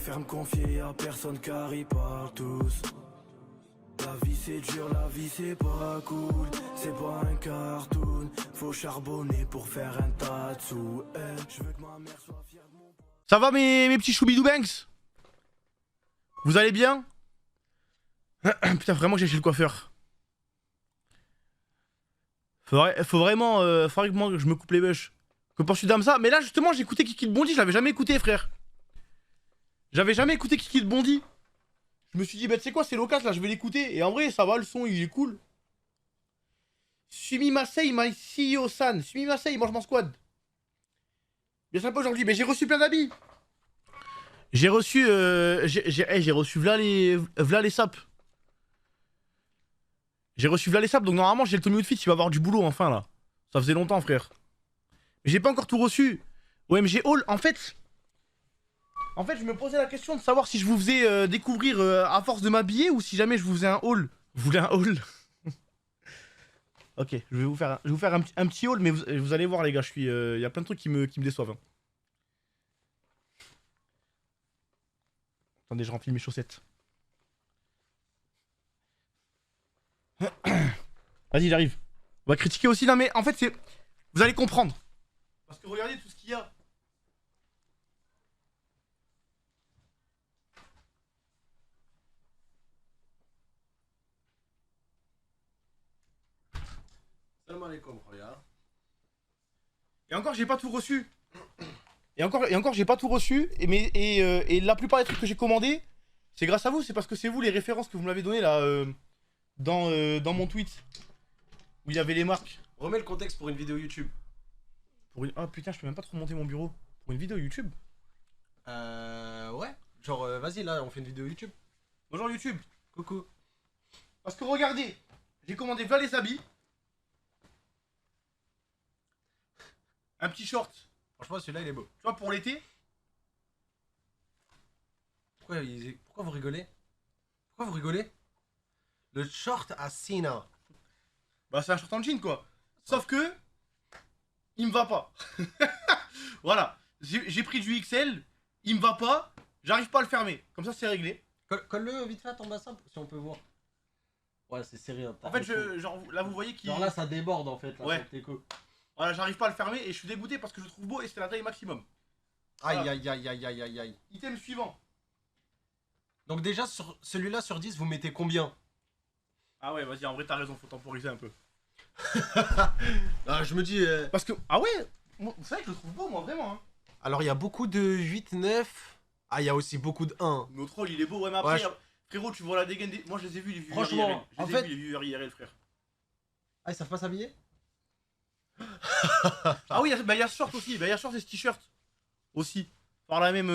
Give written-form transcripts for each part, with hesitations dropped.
préfère me confier à personne car ils parlent tous. La vie c'est dur, la vie c'est pas cool. C'est pas un cartoon. Faut charbonner pour faire un tas de sous. Je veux que ma mère soit fière de mon... Ça va mes petits choubidou banks? Vous allez bien? Putain, vraiment j'ai chez le coiffeur. Faut vraiment que je me coupe les bûches. Que pour celui ça. Mais là justement j'ai écouté Kiki de Bondy, je l'avais jamais écouté frère. J'avais jamais écouté Kiki de Bondy. Je me suis dit bah tu sais quoi, c'est l'occasion là, je vais l'écouter. Et en vrai ça va, le son il est cool. Sumimasei Maisio-san. Sumimasei, mange mon squad. Bien sympa aujourd'hui, mais j'ai reçu plein d'habits. J'ai reçu j'ai reçu v'là les sapes. J'ai reçu v'là les sapes, donc normalement j'ai le Tommy Outfit, il va avoir du boulot enfin là. Ça faisait longtemps frère. Mais j'ai pas encore tout reçu. OMG Hall, en fait je me posais la question de savoir si je vous faisais découvrir à force de m'habiller ou si jamais je vous faisais un haul. Vous voulez un haul? Ok, je vais vous faire un petit haul, mais vous allez voir les gars, y a plein de trucs qui me déçoivent. Hein. Attendez, je remplis mes chaussettes. Vas-y, j'arrive. On va critiquer aussi, non mais en fait c'est... Vous allez comprendre. Parce que regardez tout ce qu'il y a. Salam alaikum, regarde. Et encore, j'ai pas tout reçu. Et encore, j'ai pas tout reçu. Et la plupart des trucs que j'ai commandés, c'est grâce à vous. C'est parce que c'est vous les références que vous m'avez données là dans mon tweet. Où il y avait les marques. Remets le contexte pour une vidéo YouTube. Ah putain, je peux même pas trop monter mon bureau. Pour une vidéo YouTube. Ouais. Genre, vas-y, là, on fait une vidéo YouTube. Bonjour YouTube. Coucou. Parce que regardez, j'ai commandé v'là les habits. Un petit short. Franchement, celui-là, il est beau. Tu vois, pour l'été. Pourquoi vous rigolez? Pourquoi vous rigolez? Le short à Sina. Bah, c'est un short en jean quoi. Sauf que. Il me va pas. Voilà. J'ai pris du XL. Il me va pas. J'arrive pas à le fermer. Comme ça, c'est réglé. Colle-le vite fait à ton bassin si on peut voir. Ouais, c'est serré. Hein, En fait, genre, là, vous voyez qu'il. Genre là, ça déborde en fait. Là, ouais. Voilà, j'arrive pas à le fermer et je suis dégoûté parce que je le trouve beau et c'est la taille maximum. Aïe, Voilà. aïe, aïe, aïe, aïe, aïe, aïe. Item suivant. Donc, déjà, sur celui-là, sur 10, vous mettez combien? Ah ouais, vas-y, en vrai, t'as raison, faut temporiser un peu. Ah, je me dis. Parce que. Ah ouais, vous savez que je le trouve beau, moi, vraiment. Hein. Alors, il y a beaucoup de 8, 9. Ah, il y a aussi beaucoup de 1. Notre rôle, il est beau, ouais, mais après, Ouais, frérot, tu vois la dégaine des. Moi, je les ai vus, les viewers Franchement, IRL. Je en les ai fait- vus, les viewers IRL, frère. Ah, ils savent pas s'habiller? Ah oui, bah, y a ce short aussi, bah, y a ce short et ce t-shirt. Aussi. Par la même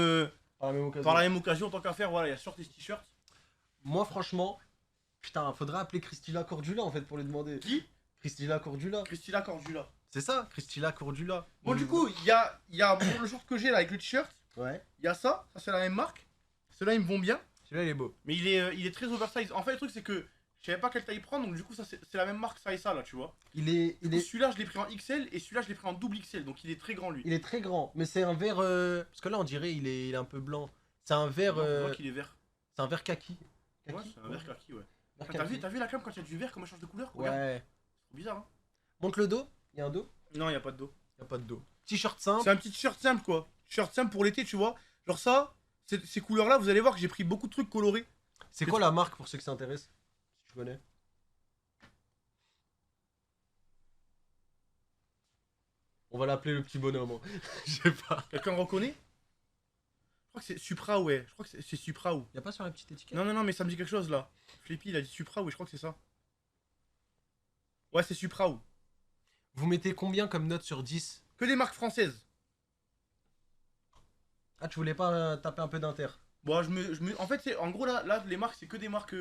occasion, tant qu'à faire, voilà, y a ce short et ce t-shirt. Moi, franchement, putain, faudrait appeler Christina Cordula en fait pour lui demander. Qui? Christina Cordula. Christina Cordula. C'est ça, Christina Cordula. Bon, du coup, y a le short que j'ai là avec le t-shirt. Ouais. Il y a ça c'est la même marque. Ceux-là ils me vont bien, Celui-là, il est beau. mais il est très oversize. En fait, le truc c'est que je savais pas quelle taille prendre, donc du coup, ça c'est la même marque, ça et ça là, tu vois. Celui-là, je l'ai pris en XL et celui-là, je l'ai pris en double XL, donc il est très grand lui. Il est très grand, mais c'est un vert. Parce que là, on dirait il est un peu blanc. C'est un vert. Non, on voit qu'il est vert. C'est un vert kaki. Ouais, c'est un vert kaki, ouais. Vert T'as kaki. vu la cam quand il y a du vert, comment elle change de couleur? Regarde. Ouais. C'est trop bizarre, hein. Montre le dos. Il y a un dos? Non, y a pas de dos. Il y a pas de dos. T-shirt simple. C'est un petit t-shirt simple quoi. T-shirt simple pour l'été, tu vois. Genre ça, ces couleurs-là, vous allez voir que j'ai pris beaucoup de trucs colorés. C'est quoi la marque pour ceux qui s'intéressent? Si tu connais. On va l'appeler le petit bonhomme. Hein. Je sais pas. Quelqu'un reconnaît? Je crois que c'est Supra, ouais. Je crois que c'est Supra ou. Y a pas sur la petite étiquette? Non, mais ça me dit quelque chose là. Flippy, il a dit Supra, oui, je crois que c'est ça. Ouais, c'est Supra ou. Vous mettez combien comme note sur 10? Que des marques françaises. Ah, tu voulais pas taper un peu d'inter? Bon, en fait, en gros, là, les marques, c'est que des marques.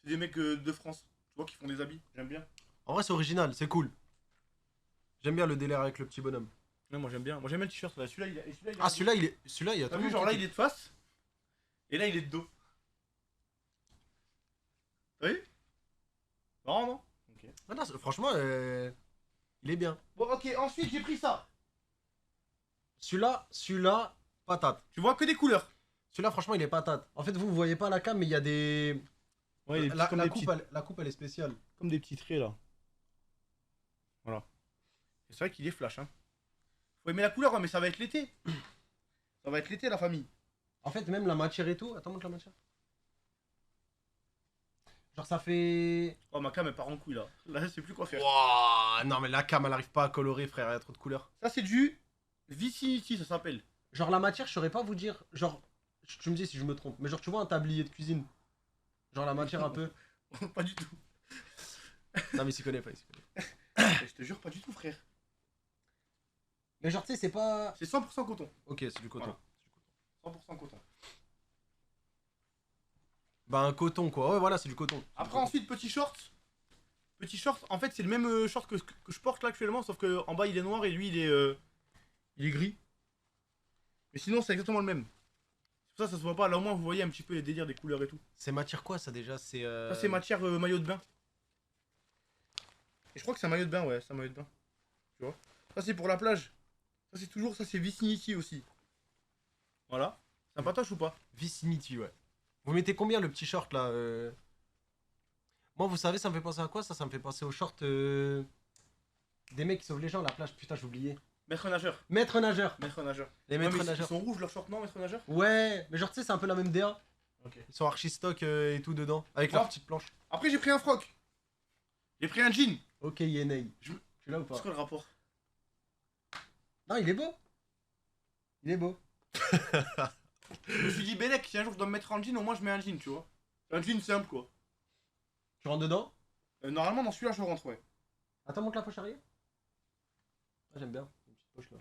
C'est des mecs de France. Tu vois, qui font des habits. J'aime bien. En vrai, c'est original, c'est cool. J'aime bien le délire avec le petit bonhomme. Ouais, moi, j'aime bien. Moi, j'aime bien le t-shirt là. Celui-là, il Ah, celui-là, il y a T'as tout vu, le genre monde là, qui- il est de face. Et là, il est de dos. T'as vu? Non, non. Ok. Ah non, franchement, il est bien. Bon, ok, ensuite, j'ai pris ça. Celui-là, patate. Tu vois que des couleurs. Celui-là, franchement, il est patate. En fait, vous voyez pas la cam, mais il y a des. Ouais, des petits- La, comme, la des coupe, petits, la coupe, elle est spéciale. comme des petits traits là. Voilà. Et c'est vrai qu'il est flash, hein. Faut aimer la couleur, hein, mais ça va être l'été. Ça va être l'été, la famille. En fait, même la matière et tout. Attends, montre la matière. Genre, ça fait. Oh, ma cam, elle part en couille là. Là, je sais plus quoi faire. Wouah, non, mais la cam, elle arrive pas à colorer, frère. Il y a trop de couleurs. Ça, c'est du Vicinity, ça s'appelle. Genre, la matière, je saurais pas vous dire. Genre, tu me dis si je me trompe. Mais genre, tu vois un tablier de cuisine. Genre, la matière un peu. Pas du tout. Non, mais il s'y connaît pas, il s'y connaît. Je te jure, pas du tout, frère. Mais genre, tu sais, c'est pas. C'est 100% coton. Ok, c'est du coton. Voilà. 100% coton. Bah, un coton, quoi. Ouais, voilà, c'est du coton. Après, ensuite, petit short. Petit short, en fait, c'est le même short que je porte là actuellement, sauf que en bas il est noir et lui il est gris. Mais sinon, c'est exactement le même. C'est pour ça que ça se voit pas. Là, au moins, vous voyez un petit peu les délires des couleurs et tout. C'est matière quoi, ça déjà? C'est. Ça, c'est matière maillot de bain. Et je crois que c'est un maillot de bain, ouais, c'est un maillot de bain. Tu vois. Ça, c'est pour la plage. Ça, c'est toujours, ça, c'est Vicinity aussi. Voilà. C'est un patoche ou pas? Vicinity, ouais. Vous mettez combien le petit short là Moi, vous savez, ça me fait penser à quoi ça? Ça me fait penser au short des mecs qui sauvent les gens à la plage. Putain, j'ai oublié. Maître nageur. Maître nageur. Maître nageur. Les Ouais, maîtres mais ils nageurs. sont rouges leurs shorts, non, maître nageur? Ouais, mais genre, tu sais, c'est un peu la même DA. Ok. Ils sont archi stock et tout dedans. Avec Ouais. leur petite planche. Après, j'ai pris un froc. J'ai pris un jean. Ok, Yenei. Je- Tu l'as ou pas? C'est quoi le rapport? Non, il est beau. Il est beau. Je me suis dit, Bélec, si un jour je dois me mettre en jean, au moins je mets un jean, tu vois. Un jean simple, quoi. Tu rentres dedans? Normalement, dans celui-là, je rentre, ouais. Attends, montre la poche arrière. Ah, j'aime bien. Une petite poche là.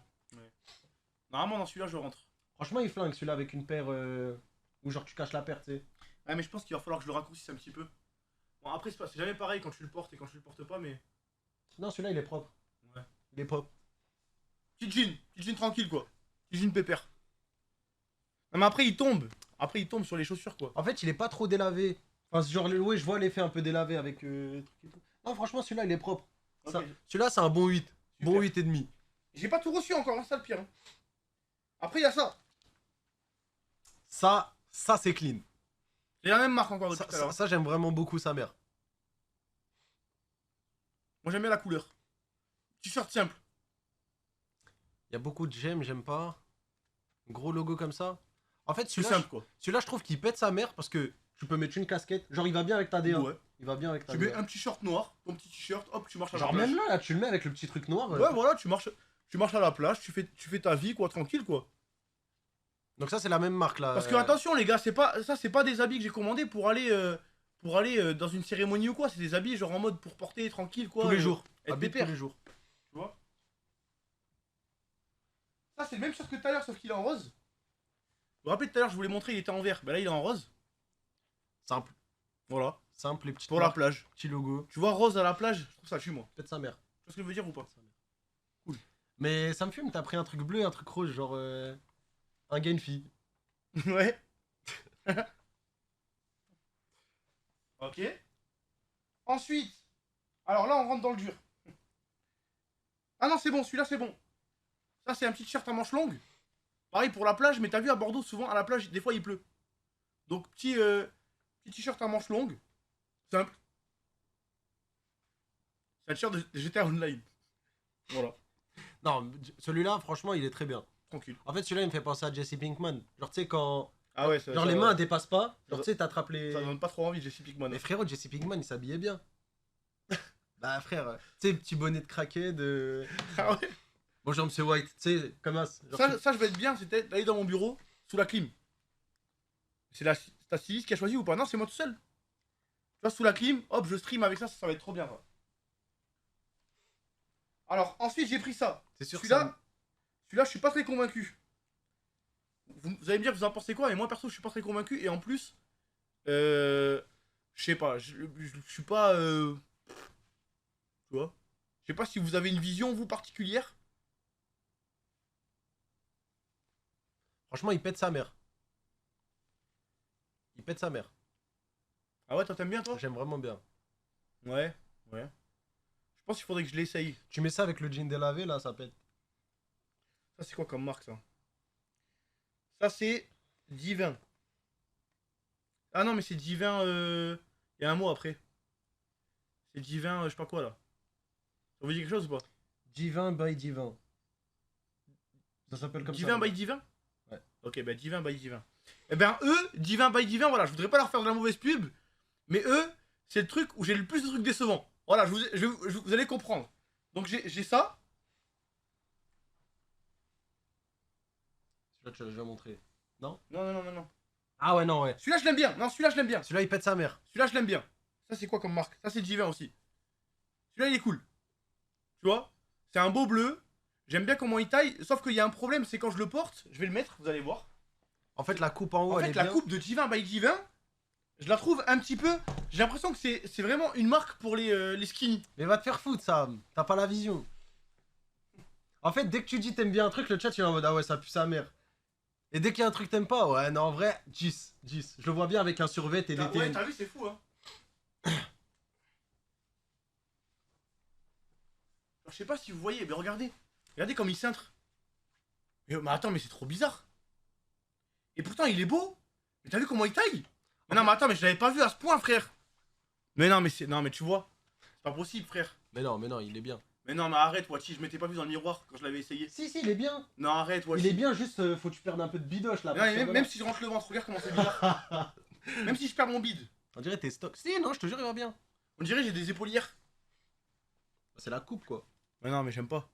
Normalement, dans celui-là, je rentre. Franchement, il flingue celui-là avec une paire où genre tu caches la paire, tu sais. Ouais, mais je pense qu'il va falloir que je le raccourcisse un petit peu. Bon, après, c'est jamais pareil quand tu le portes et quand tu le portes pas, mais. Non, celui-là, il est propre. Ouais. Il est propre. Petit jean tranquille, quoi. Petit jean pépère. Non, mais après, il tombe. Après, il tombe sur les chaussures, quoi. En fait, il est pas trop délavé. Enfin, genre, ouais, je vois l'effet un peu délavé avec truc et tout. Non, franchement, celui-là, il est propre. Ok. Ça- Celui-là, c'est un bon 8. Bon Super. 8 et demi. J'ai pas tout reçu encore, hein, ça le pire. Hein. Après, il y a ça. Ça c'est clean. C'est la même marque encore depuis Ça, tout à l'heure. ça, j'aime vraiment beaucoup sa mère. Moi, j'aime bien la couleur. T-shirt simple. Il y a beaucoup de j'aime pas. Gros logo comme ça. En fait, C'est celui-là, simple, quoi. celui-là, je trouve qu'il pète sa mère parce que tu peux mettre une casquette. Genre, il va bien avec ta DA. Ouais. Il va bien avec ta Tu mets DA. un petit short noir, ton petit t-shirt, hop, tu marches à la Genre, plage. même là, tu le mets avec le petit truc noir. Ouais, voilà, tu marches à la plage, tu fais ta vie, quoi, tranquille, quoi. Donc, ça, c'est la même marque là. Parce que attention, les gars, c'est pas des habits que j'ai commandés pour aller dans une cérémonie ou quoi. C'est des habits genre en mode pour porter tranquille, quoi. tous les jours. être Habite pépère. tous les jours. Tu vois. Ça, c'est le même shirt que tout à l'heure, sauf qu'il est en rose. Vous vous rappelez tout à l'heure, je vous l'ai montré, il était en vert. Bah là, il est en rose. Simple. Voilà. Simple, les petites Pour la marques, plage. petit logo. Tu vois, rose à la plage, je trouve ça tue, moi. Pète sa mère. Tu vois ce que je veux dire ou pas? Cool. Mais ça me fume, t'as pris un truc bleu et un truc rose, genre un gars, une fille. Ouais. Ok. Ensuite. Alors là, on rentre dans le dur. Ah non, c'est bon, celui-là, c'est bon. Ça, c'est un petit t-shirt à manches longues. Pareil pour la plage, mais t'as vu à Bordeaux, souvent à la plage, des fois il pleut. Donc, petit t-shirt à manches longues. Simple. C'est un t-shirt de GTA Online. Voilà. Non, celui-là, franchement, il est très bien. Tranquille. En fait, celui-là, il me fait penser à Jesse Pinkman. Genre, tu sais, quand. Ah ouais, ça, Genre, ça, les mains, elles dépassent pas. Genre, Ça- tu sais, t'attrapes les. ça donne pas trop envie, Jesse Pinkman. Mais frérot, Jesse Pinkman, il s'habillait bien. Bah, frère, tu sais, petit bonnet de craquette. Ah ouais. Bonjour, monsieur White. Tu sais, comme as. Genre, Ça, je vais être bien, c'était d'aller dans mon bureau sous la clim. C'est ta styliste qui a choisi ou pas? Non, c'est moi tout seul. Tu vois, sous la clim, hop, je stream avec ça, ça va être trop bien. Ça. Alors, ensuite, j'ai pris ça. c'est sûr que Celui-là, je suis pas très convaincu. Vous allez me dire, vous en pensez quoi? Et moi, perso, je suis pas très convaincu. Et en plus, je sais pas, je suis pas. Tu vois? Je sais pas si vous avez une vision, vous, particulière. Franchement, il pète sa mère. Il pète sa mère. Ah ouais, toi, t'aimes bien, toi? J'aime vraiment bien. Ouais, ouais. Je pense qu'il faudrait que je l'essaye. Tu mets ça avec le jean délavé, là, ça pète. Ça, c'est quoi comme marque, ça? Ça, c'est Divin. Ah non, mais c'est divin. Il y a un mot après. C'est divin, je sais pas quoi là. Ça vous dit quelque chose ou pas? Divin by divin. Ça s'appelle comme Divin ça. by divin? Ouais. Ok, bah divin by divin. Eh ben eux, divin by divin, voilà, je voudrais pas leur faire de la mauvaise pub, mais eux, c'est le truc où j'ai le plus de trucs décevants. Voilà, vous allez comprendre. Donc j'ai ça. Celui-là, tu l'as déjà montré. Non? Non. Ah ouais, non, ouais. Celui-là, je l'aime bien. Non, celui-là, je l'aime bien. Celui-là, il pète sa mère. Celui-là, je l'aime bien. Ça, c'est quoi comme marque? Ça, c'est divin aussi. Celui-là, il est cool. Tu vois? C'est un beau bleu. J'aime bien comment il taille. Sauf qu'il y a un problème, c'est quand je le porte, je vais le mettre, vous allez voir. En fait, la coupe en haut, En elle fait, est la bien. coupe de Divin by Divin, je la trouve un petit peu. J'ai l'impression que c'est vraiment une marque pour les skinny. Mais va te faire foutre, Sam. T'as pas la vision. En fait, dès que tu dis t'aimes bien un truc, le chat il est en mode ah ouais, ça pue sa mère. Et dès qu'il y a un truc que t'aimes pas, ouais, non, en vrai, 10. Je le vois bien avec un survêt et des Ouais, TN. t'as vu, c'est fou, hein. Alors, je sais pas si vous voyez, mais regardez. Regardez comme il cintre. Mais attends, mais c'est trop bizarre. Et pourtant, il est beau. Mais t'as vu comment il taille? Mais non, mais attends, mais je l'avais pas vu à ce point, frère. Mais non, mais c'est. Non, mais tu vois. C'est pas possible, frère. Mais non, il est bien. Mais non, mais arrête, Wati, je m'étais pas vu dans le miroir quand je l'avais essayé. Si, il est bien. Non, arrête, Wati. Il est bien, juste faut que tu perdes un peu de bidoche là. Non, parce mais que même, voilà. même si je rentre le ventre, regarde comment c'est bizarre. Même si je perds mon bide. On dirait tes stocks. Si, non, je te jure, il va bien. On dirait que j'ai des épaulières. C'est la coupe quoi. Mais non, mais j'aime pas.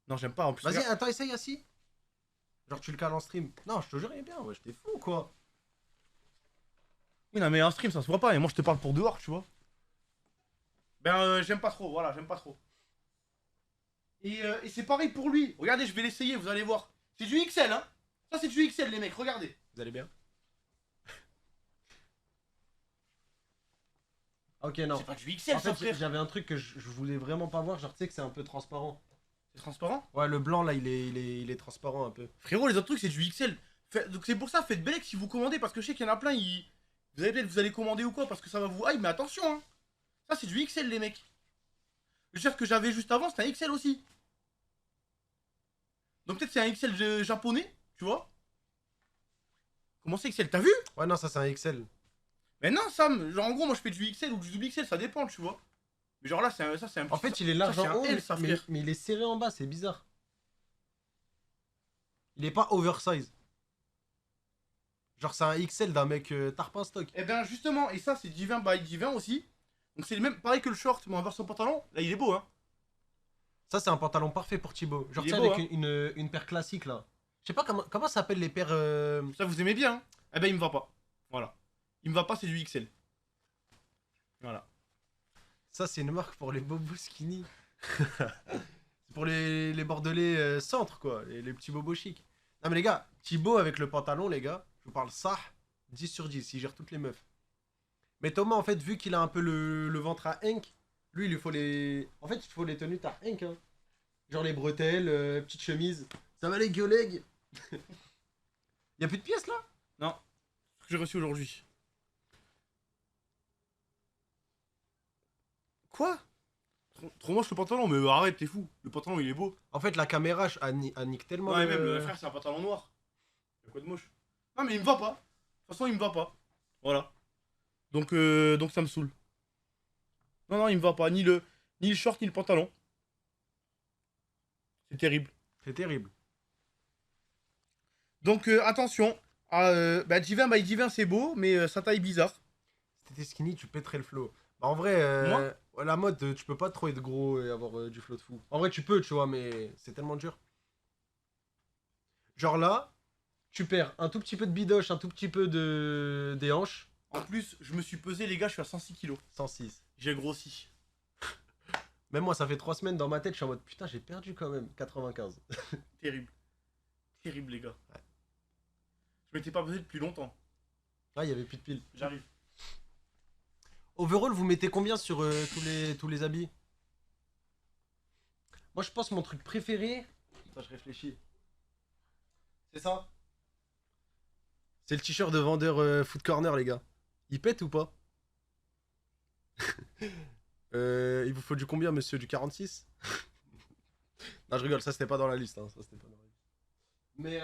Non, j'aime pas. En plus, Vas-y, regarde. attends, essaye assis. Genre, tu le cales en stream. Non, je te jure, il est bien, ouais, j'étais fou quoi. Oui, non, mais en stream, ça se voit pas. Et moi, je te parle pour dehors, tu vois. Ben, j'aime pas trop. Voilà, j'aime pas trop. Et c'est pareil pour lui. Regardez, je vais l'essayer, vous allez voir. C'est du XL, hein. Ça, c'est du XL, les mecs. Regardez. Vous allez bien? Ok, non. C'est pas du XL, En ça, fait, frère. j'avais un truc que je voulais vraiment pas voir. Genre, tu sais que c'est un peu transparent. C'est transparent. Ouais, le blanc là, il est transparent un peu. Frérot, les autres trucs, c'est du XL. Donc, c'est pour ça, faites belle si vous commandez. Parce que je sais qu'il y en a plein, vous allez peut-être vous allez commander ou quoi. Parce que ça va vous hype, mais attention, hein. Ça, c'est du XL, les mecs. Le shirt que j'avais juste avant, c'était un XL aussi. Donc, peut-être c'est un XL japonais, tu vois. Comment c'est XL? T'as vu? Ouais, non, ça c'est un XL. Mais non, Sam, genre en gros, moi je fais du XL ou du double XL, ça dépend, tu vois. Mais genre là, ça, c'est un petit. En fait, il est large ça, c'est en un haut, L, ça, mais, frère. mais il est serré en bas, c'est bizarre. Il est pas oversize. Genre, c'est un XL d'un mec tarpin stock. Et ben justement, et ça, c'est Divin by Divin aussi. Donc c'est le même, pareil que le short, mais en version pantalon. Là, il est beau, hein. Ça, c'est un pantalon parfait pour Thibaut. Genre, Il tu est sais, beau, avec une paire classique là. Je sais pas comment ça s'appelle les paires. Ça, vous aimez bien, hein. Eh ben, il me va pas. Voilà. Il me va pas, c'est du XL. Voilà. Ça, c'est une marque pour les bobos skinny. C'est pour les bordelais centre, quoi. Les petits bobos chics. Non, mais les gars, Thibaut avec le pantalon, les gars, je vous parle ça, 10 sur 10. Il gère toutes les meufs. Mais Thomas, en fait, vu qu'il a un peu le ventre à Henk, lui, il lui faut les. En fait, il faut les tenues à Henk, hein. Genre les bretelles, petite chemise. Ça va les gueulegs. Y'a plus de pièces là? Non. Ce que j'ai reçu aujourd'hui. Quoi? Trop moche le pantalon, mais arrête, t'es fou. Le pantalon, il est beau. En fait, la caméra elle nique tellement. Ouais, même le frère, c'est un pantalon noir. Y'a quoi de moche? Non, mais il me va pas. De toute façon, il me va pas. Voilà. Donc ça me saoule. Non, il me va pas. Ni le short, ni le pantalon. C'est terrible. C'est terrible. Donc, attention. Divin by Divin, c'est beau, mais sa taille bizarre. Si t'étais skinny, tu pèterais le flow. Bah, en vrai, Moi ouais, la mode, tu peux pas trop être gros et avoir du flow de fou. En vrai, tu peux, tu vois, mais c'est tellement dur. Genre là, tu perds un tout petit peu de bidoche, un tout petit peu des hanches. En plus, je me suis pesé, les gars, je suis à 106 kilos. 106. J'ai grossi. Même moi, ça fait 3 semaines dans ma tête, je suis en mode putain, j'ai perdu quand même. 95. Terrible. Terrible, les gars. Je m'étais pas pesé depuis longtemps. Ah, il y avait plus de piles. J'arrive. Overall, vous mettez combien sur tous les habits? Moi, je pense mon truc préféré. Attends, je réfléchis. C'est ça? C'est le t-shirt de vendeur Food Corner, les gars. Il pète ou pas? Il vous faut du combien, monsieur? Du 46? Non, je rigole, ça c'était pas dans la liste. Hein. Ça, c'était pas dans la liste. Mais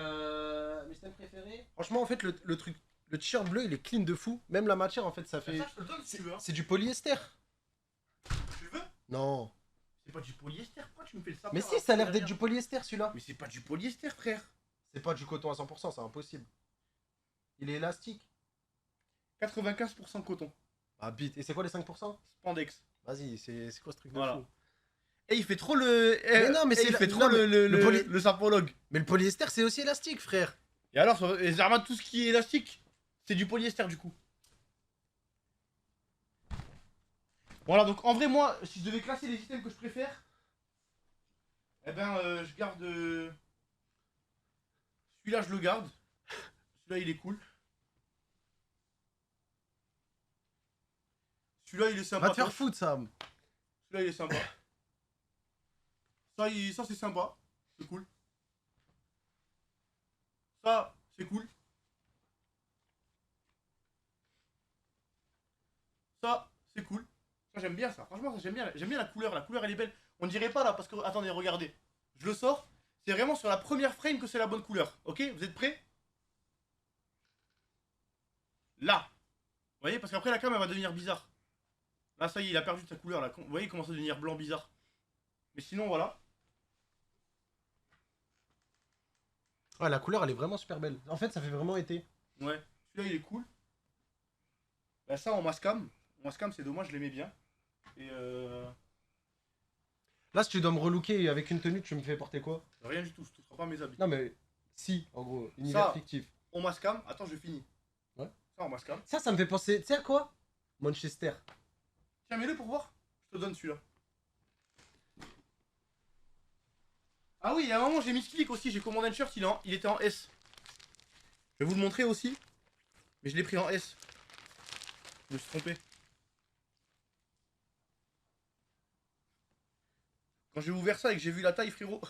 système préféré? Franchement, en fait, le truc le t-shirt bleu, il est clean de fou. Même la matière, en fait, ça fait. Ça, je te le donne si tu veux. Hein. C'est du polyester. Tu veux? Non. C'est pas du polyester, pourquoi tu me fais le savoir? Mais si, ça a l'air d'être du polyester celui-là. Mais c'est pas du polyester, frère. C'est pas du coton à 100%, c'est impossible. Il est élastique. 95% coton. Ah, bite. Et c'est quoi les 5%? Spandex. Vas-y, c'est quoi ce truc de Voilà. fou? Et il fait trop le. Mais non, mais c'est il la- fait trop non, mais le le sapologue. Mais le polyester, c'est aussi élastique, frère. Et alors, sur les armes, tout ce qui est élastique, c'est du polyester du coup. Voilà, donc en vrai, moi, si je devais classer les items que je préfère, eh ben, je garde. Celui-là, je le garde. Celui-là, il est cool. Celui-là, il est sympa. Va te faire foutre, Sam. Celui-là, il est sympa. Ça c'est sympa. C'est cool. Ça, c'est cool. Ça, c'est cool. Ça, j'aime bien ça. Franchement, ça, j'aime bien. J'aime bien la couleur. La couleur, elle est belle. On dirait pas là parce que. Attendez, regardez. Je le sors. C'est vraiment sur la première frame que c'est la bonne couleur. Ok? Vous êtes prêts? Là. Vous voyez? Parce qu'après, la cam, elle va devenir bizarre. Là, ça y est, il a perdu de sa couleur. Là. Vous voyez, il commence à devenir blanc bizarre. Mais sinon, voilà. Ouais, la couleur, elle est vraiment super belle. En fait, ça fait vraiment été. Ouais. Celui-là, il est cool. Bah, ça, en mascam. En mascam, c'est dommage, je l'aimais bien. Et Là, si tu dois me relooker avec une tenue, tu me fais porter quoi? rien du tout, je toucherai pas mes habits. Non, mais si, en gros, univers Ça. fictif. En mascam, attends, je finis. Ouais. Ça, en mascam. Ça me fait penser, tu sais à quoi? Manchester. Tiens, mets-le pour voir. Je te donne celui-là. Ah oui, il y a un moment, j'ai mis ce clic aussi. J'ai commandé un shirt, il était en S. Je vais vous le montrer aussi. Mais je l'ai pris en S. Je me suis trompé. Quand j'ai ouvert ça et que j'ai vu la taille, frérot.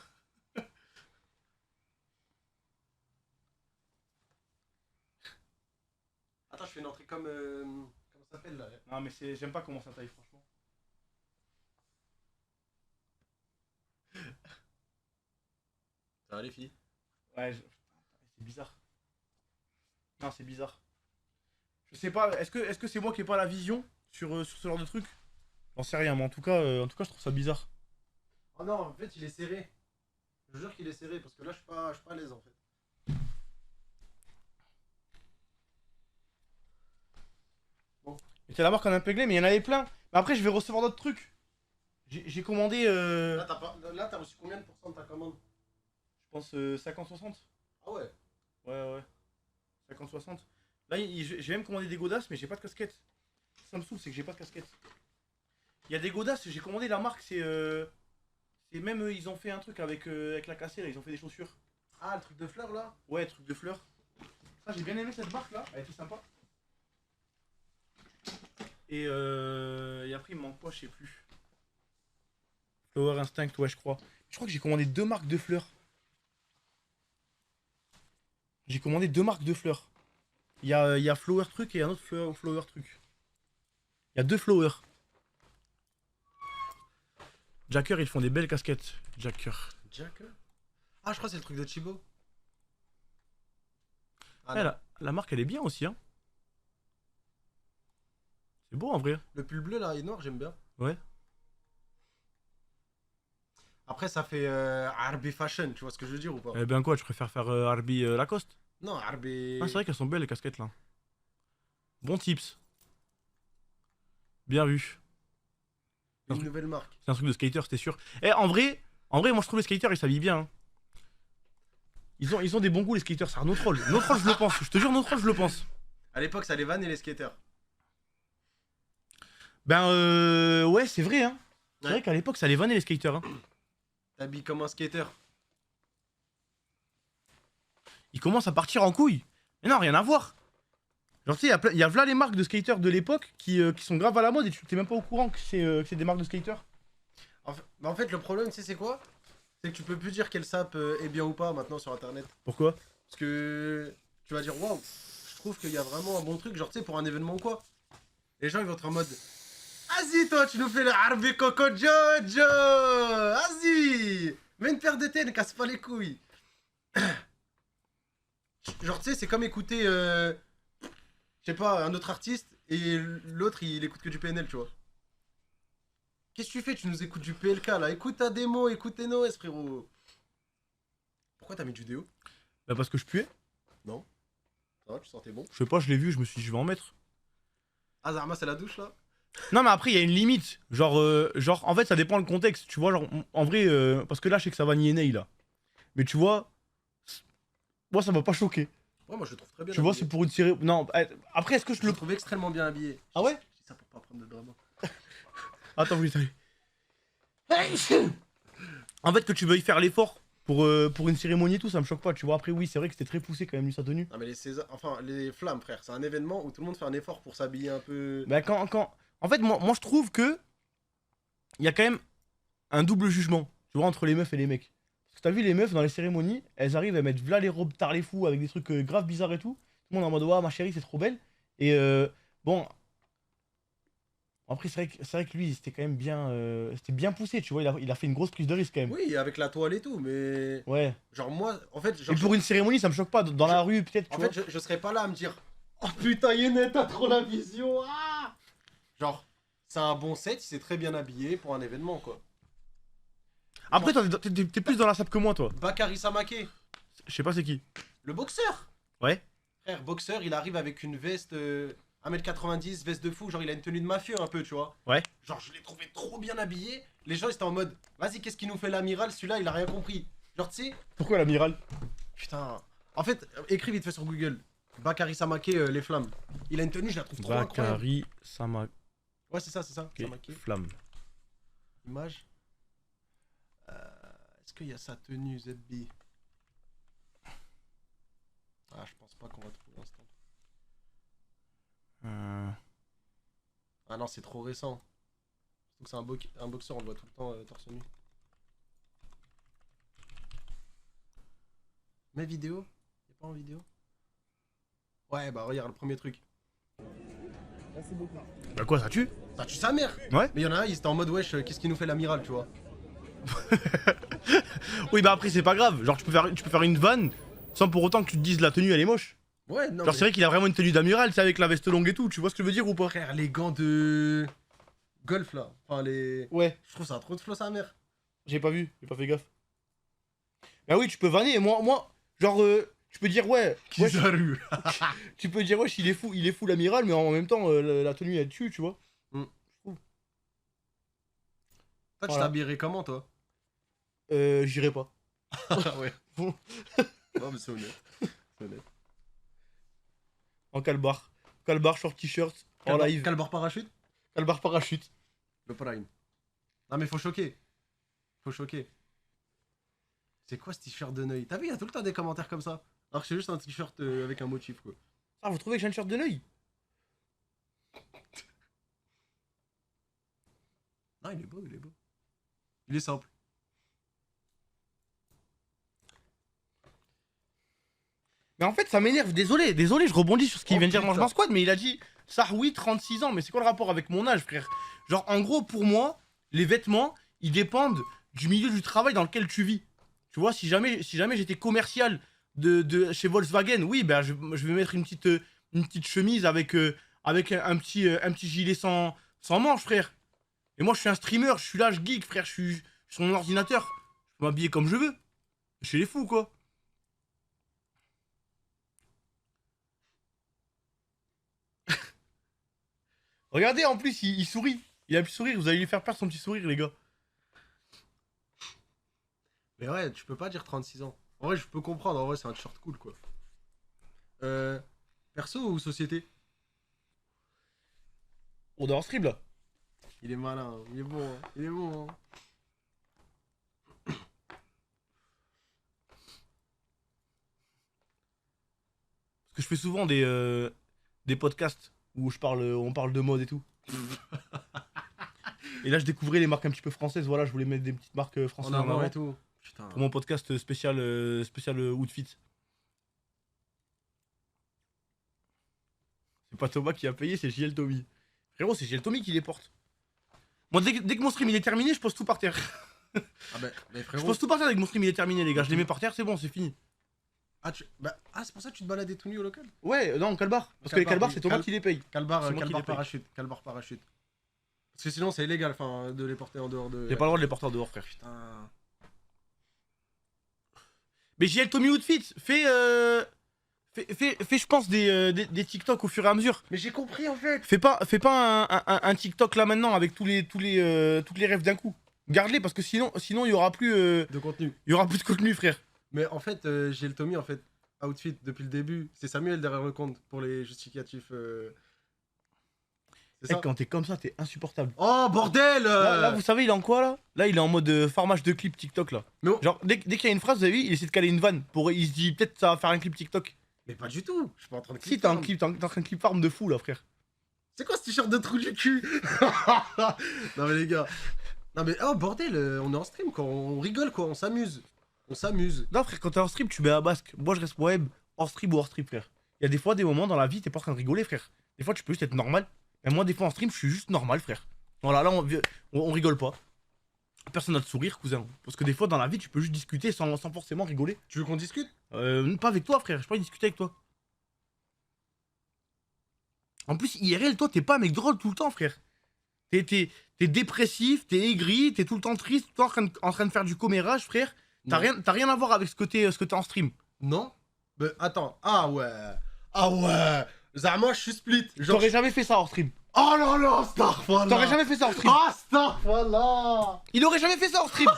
Attends, je fais une entrée comme. Comment ça s'appelle là? Non, mais j'aime pas comment ça taille, franchement. Ça va, les filles? Ouais, c'est bizarre. Non, c'est bizarre. Je sais pas, est-ce que c'est moi qui ai pas la vision sur ce genre de truc? J'en sais rien, mais en tout cas, je trouve ça bizarre. Oh non, en fait, il est serré. Je jure qu'il est serré parce que là, je suis pas à l'aise en fait. Et c'est la marque en impréglé, mais il y en avait plein. Mais après, je vais recevoir d'autres trucs. J'ai commandé, Là, t'as reçu combien de pourcents de ta commande? je pense, 50-60. Ah ouais. Ouais. 50-60. Là, j'ai même commandé des godasses, mais j'ai pas de casquette. Ça me saoule, c'est que j'ai pas de casquette. Il y a des godasses, j'ai commandé la marque, c'est même, ils ont fait un truc avec la cassée, là, ils ont fait des chaussures. Ah, le truc de fleurs là? Ouais, truc de fleurs. Ça, j'ai bien aimé cette marque là, elle était sympa. Et après, il me manque quoi, je sais plus. Flower Instinct, ouais, je crois. Je crois que j'ai commandé 2 marques de fleurs. J'ai commandé 2 marques de fleurs. Il y a Flower Truc et un autre Flower Truc. Il y a 2 Flowers. Jacker, ils font des belles casquettes. Jacker. Jacker? Ah, je crois que c'est le truc de Chibo. Ah, Eh, non. la marque, elle est bien aussi, hein. C'est beau en vrai. Le pull bleu là et noir, j'aime bien. Ouais. Après, ça fait Arby Fashion, tu vois ce que je veux dire ou pas? Eh ben quoi, tu préfères faire Arby Lacoste? Non, Arby. Ah, c'est vrai qu'elles sont belles les casquettes là. Bon tips. Bien vu. Une nouvelle marque. C'est un truc de skater, c'était sûr. Eh, en vrai, moi je trouve les skaters ils s'habillent bien. Hein. Ils ont des bons goûts les skaters, c'est un autre rôle. Notre rôle, je le pense. Je te jure, notre rôle, je le pense. À l'époque, ça les vannes et les skaters. Ben ouais, c'est vrai. Hein. C'est Ouais. vrai qu'à l'époque, ça les vannait les skaters. Hein. T'habilles comme un skater. Ils commencent à partir en couille. Mais non, rien à voir. Genre, tu sais, il y a là les marques de skaters de l'époque qui sont grave à la mode et tu t'es même pas au courant que c'est des marques de skaters. En fait, le problème, tu sais, c'est quoi? C'est que tu peux plus dire quel sap est bien ou pas maintenant sur internet. Pourquoi? Parce que tu vas dire, waouh, je trouve qu'il y a vraiment un bon truc, genre, tu sais, pour un événement ou quoi. Les gens, ils vont être en mode, vas-y, toi, tu nous fais le Arby Coco Jojo! Vas-y! Mets une paire de têtes, ne casse pas les couilles. Genre, tu sais, c'est comme écouter je sais pas, un autre artiste et l'autre il écoute que du PNL, tu vois. Qu'est-ce que tu fais? Tu nous écoutes du PLK là. Écoute ta démo, écoute tes NOS, frérot. Pourquoi t'as mis du déo? Bah parce que je puais. Ça va, tu sentais bon? Je sais pas, je l'ai vu, je me suis dit je vais en mettre. Ah, Zarma, c'est la douche là? Non mais après il y a une limite. Genre en fait ça dépend le contexte. Tu vois, genre en vrai, parce que là je sais que ça va nier Ney là. Mais tu vois, moi ça m'a pas choqué. Ouais, moi je le trouve très bien. Tu vois, habillé. c'est pour une série. Non, après est-ce que je Je le le. trouve extrêmement bien habillé. Ah ouais? Je dis ça pour pas prendre de drama. Attends, oui, salut. En fait, que tu veuilles faire l'effort pour une cérémonie et tout, ça me choque pas. Tu vois, après, oui, c'est vrai que c'était très poussé quand même, lui, sa tenue. Non, mais les César, enfin les flammes, frère, c'est un événement où tout le monde fait un effort pour s'habiller un peu. Bah, En fait, moi, je trouve que. Il y a quand même un double jugement, tu vois, entre les meufs et les mecs. Parce que t'as vu, les meufs dans les cérémonies, elles arrivent à mettre v'là les robes tard les fous avec des trucs grave bizarres et tout. Tout le monde est en mode, ouais, ma chérie, c'est trop belle. Et bon. Après, c'est vrai que lui, c'était quand même bien. C'était bien poussé, tu vois. Il a fait une grosse prise de risque quand même. Oui, avec la toile et tout, mais. Ouais. Genre, moi, en fait, genre, Et pour une cérémonie, ça me choque pas. Dans la rue, peut-être, tu en vois. fait, je serais pas là à me dire oh putain, Yénet, t'as trop la vision. Ah genre, c'est un bon set, il s'est très bien habillé pour un événement, quoi. Après, toi, t'es plus dans la sape que moi, toi. Bakary Samake, Je sais pas c'est qui. le boxeur. Ouais. Frère, boxeur, il arrive avec une veste 1m90, veste de fou, genre il a une tenue de mafieux un peu, tu vois. Ouais. Genre, je l'ai trouvé trop bien habillé. Les gens, ils étaient en mode, vas-y, qu'est-ce qu'il nous fait l'amiral? Celui-là, il a rien compris. Genre, tu sais, Pourquoi l'amiral? putain. En fait, écris vite fait sur Google. Bakary Samake, les flammes. Il a une tenue, je la trouve trop incroyable. Bakary Samake Ouais, c'est ça, Samake. Flamme. Image. Est-ce qu'il y a sa tenue ZB? Ah, je pense pas qu'on va trouver l'instant. Ah non, c'est trop récent. Surtout que c'est un boxeur, on le voit tout le temps torse nu. Mes vidéos? Y'a pas en vidéo? Ouais, bah regarde le premier truc. Bah quoi, ça tue? Ça tue sa mère! Ouais. Mais y'en a un, il était en mode wesh, qu'est-ce qu'il nous fait l'amiral, tu vois? Oui, bah après, c'est pas grave. Genre, tu peux faire une vanne sans pour autant que tu te dises la tenue, elle est moche. Ouais, non. Genre, c'est vrai qu'il a vraiment une tenue d'amiral, c'est avec la veste longue et tout. Tu vois ce que je veux dire ou pas? Frère, les gants de. Golf là. Enfin, les. Ouais. Je trouve ça trop de flow, sa mère. J'ai pas vu, j'ai pas fait gaffe. Bah oui, tu peux vanner. Moi, genre, tu peux dire, ouais. Wesh, Kizaru. tu peux dire, wesh, il est fou l'amiral, mais en même temps, la tenue, elle tue, tu vois. Toi, tu Voilà. t'habillerais comment, toi? J'irai pas. Ah ouais. Non, mais c'est honnête. C'est honnête. En calbar. Calbar, short t-shirt, en live. Calbar parachute? Calbar parachute. Le prime. Non, mais faut choquer. Faut choquer. C'est quoi ce t-shirt de Neuil? T'as vu, il y a tout le temps des commentaires comme ça. Alors que c'est juste un t-shirt avec un motif, quoi. Ah, vous trouvez que j'ai un shirt de l'œil? Non, il est beau, il est beau. Il est simple. Mais en fait, ça m'énerve. Désolé, je rebondis sur ce qu'il Oh, vient de dire putain. Mangement Squad, mais il a dit ça, oui, 36 ans. Mais c'est quoi le rapport avec mon âge, frère? Genre, en gros, pour moi, les vêtements, ils dépendent du milieu du travail dans lequel tu vis. Tu vois, si jamais j'étais commercial chez Volkswagen, oui, ben, je vais mettre une petite chemise avec un petit gilet sans manches, frère. Et moi, je suis un streamer, je suis là, je geek, frère, je suis sur mon ordinateur. Je peux m'habiller comme je veux. Chez les fous, quoi. Regardez, en plus, il sourit. Il a un petit sourire, vous allez lui faire perdre son petit sourire, les gars. Mais ouais, tu peux pas dire 36 ans. En vrai, je peux comprendre. En vrai, c'est un t-shirt cool, quoi. Perso ou société? On est en stream, là. Il est malin, hein. Il est bon, hein. Il est bon, hein. Parce que je fais souvent des podcasts où on parle de mode et tout. Et là, je découvrais les marques un petit peu françaises. Voilà, je voulais mettre des petites marques françaises En en avant avant et tout. Putain. pour mon podcast spécial Outfit. C'est pas Thomas qui a payé, c'est JL Tommy. Frérot, c'est JL Tommy qui les porte. Moi, dès que mon stream il est terminé, je pose tout par terre. Ah bah, mais Je frérot. pose tout par terre dès que mon stream il est terminé, les gars. Je les mets par terre, c'est bon, c'est fini. C'est pour ça que tu te baladais tout nu au local? Ouais, non, Calbar. Parce que les Calbar, c'est Thomas qui les paye. Calbar C'est moi qui les paye. parachute. Calbar parachute. Parce que sinon, c'est illégal de les porter en dehors de. J'ai pas le droit de les porter en dehors, frère. Putain. Mais JL Tommy Outfit, fais, je pense, des TikTok au fur et à mesure. Mais j'ai compris en fait. Fais pas un TikTok là maintenant avec toutes les rêves d'un coup. Garde-les parce que sinon il y aura plus De contenu. il y aura plus de contenu, frère. Mais en fait, j'ai le Tommy en fait. Outfit depuis le début. C'est Samuel derrière le compte pour les justificatifs. C'est Et ça. quand t'es comme ça, t'es insupportable. Oh bordel Là, vous savez, il est en quoi là? Là, il est en mode formage de clip TikTok là. Mais oh. Genre, dès qu'il y a une phrase, vous avez vu, il essaie de caler une vanne. Il se dit peut-être ça va faire un clip TikTok. Mais pas du tout. Je suis pas en train de Si, t'es en train de clip farm de fou là, frère. C'est quoi ce t-shirt de trou du cul? Non mais les gars. Non mais oh bordel, on est en stream quoi, on rigole quoi, on s'amuse. On s'amuse. Non, frère, quand t'es en stream, tu mets un basque. Moi, je reste moi-même, hors stream ou hors stream, frère. Il y a des fois, des moments dans la vie, t'es pas en train de rigoler, frère. Des fois, tu peux juste être normal. Mais moi, des fois, en stream, je suis juste normal, frère. Voilà, là, on rigole pas. Personne n'a de sourire, cousin. Parce que des fois, dans la vie, tu peux juste discuter sans forcément rigoler. Tu veux qu'on discute? Pas avec toi, frère. Je peux pas discuter avec toi. En plus, IRL, toi, t'es pas un mec drôle tout le temps, frère. T'es dépressif, t'es aigri, t'es tout le temps triste, tout le temps en train de faire du commérage, frère. T'as rien à voir avec ce que t'es en stream. Non? Mais attends, ah ouais. Ah ouais. Zama, je suis split. Genre, T'aurais jamais fait ça en stream. oh là là, Starfall. T'aurais jamais fait ça en stream. Ah, Starfall là. Il aurait jamais fait ça en stream.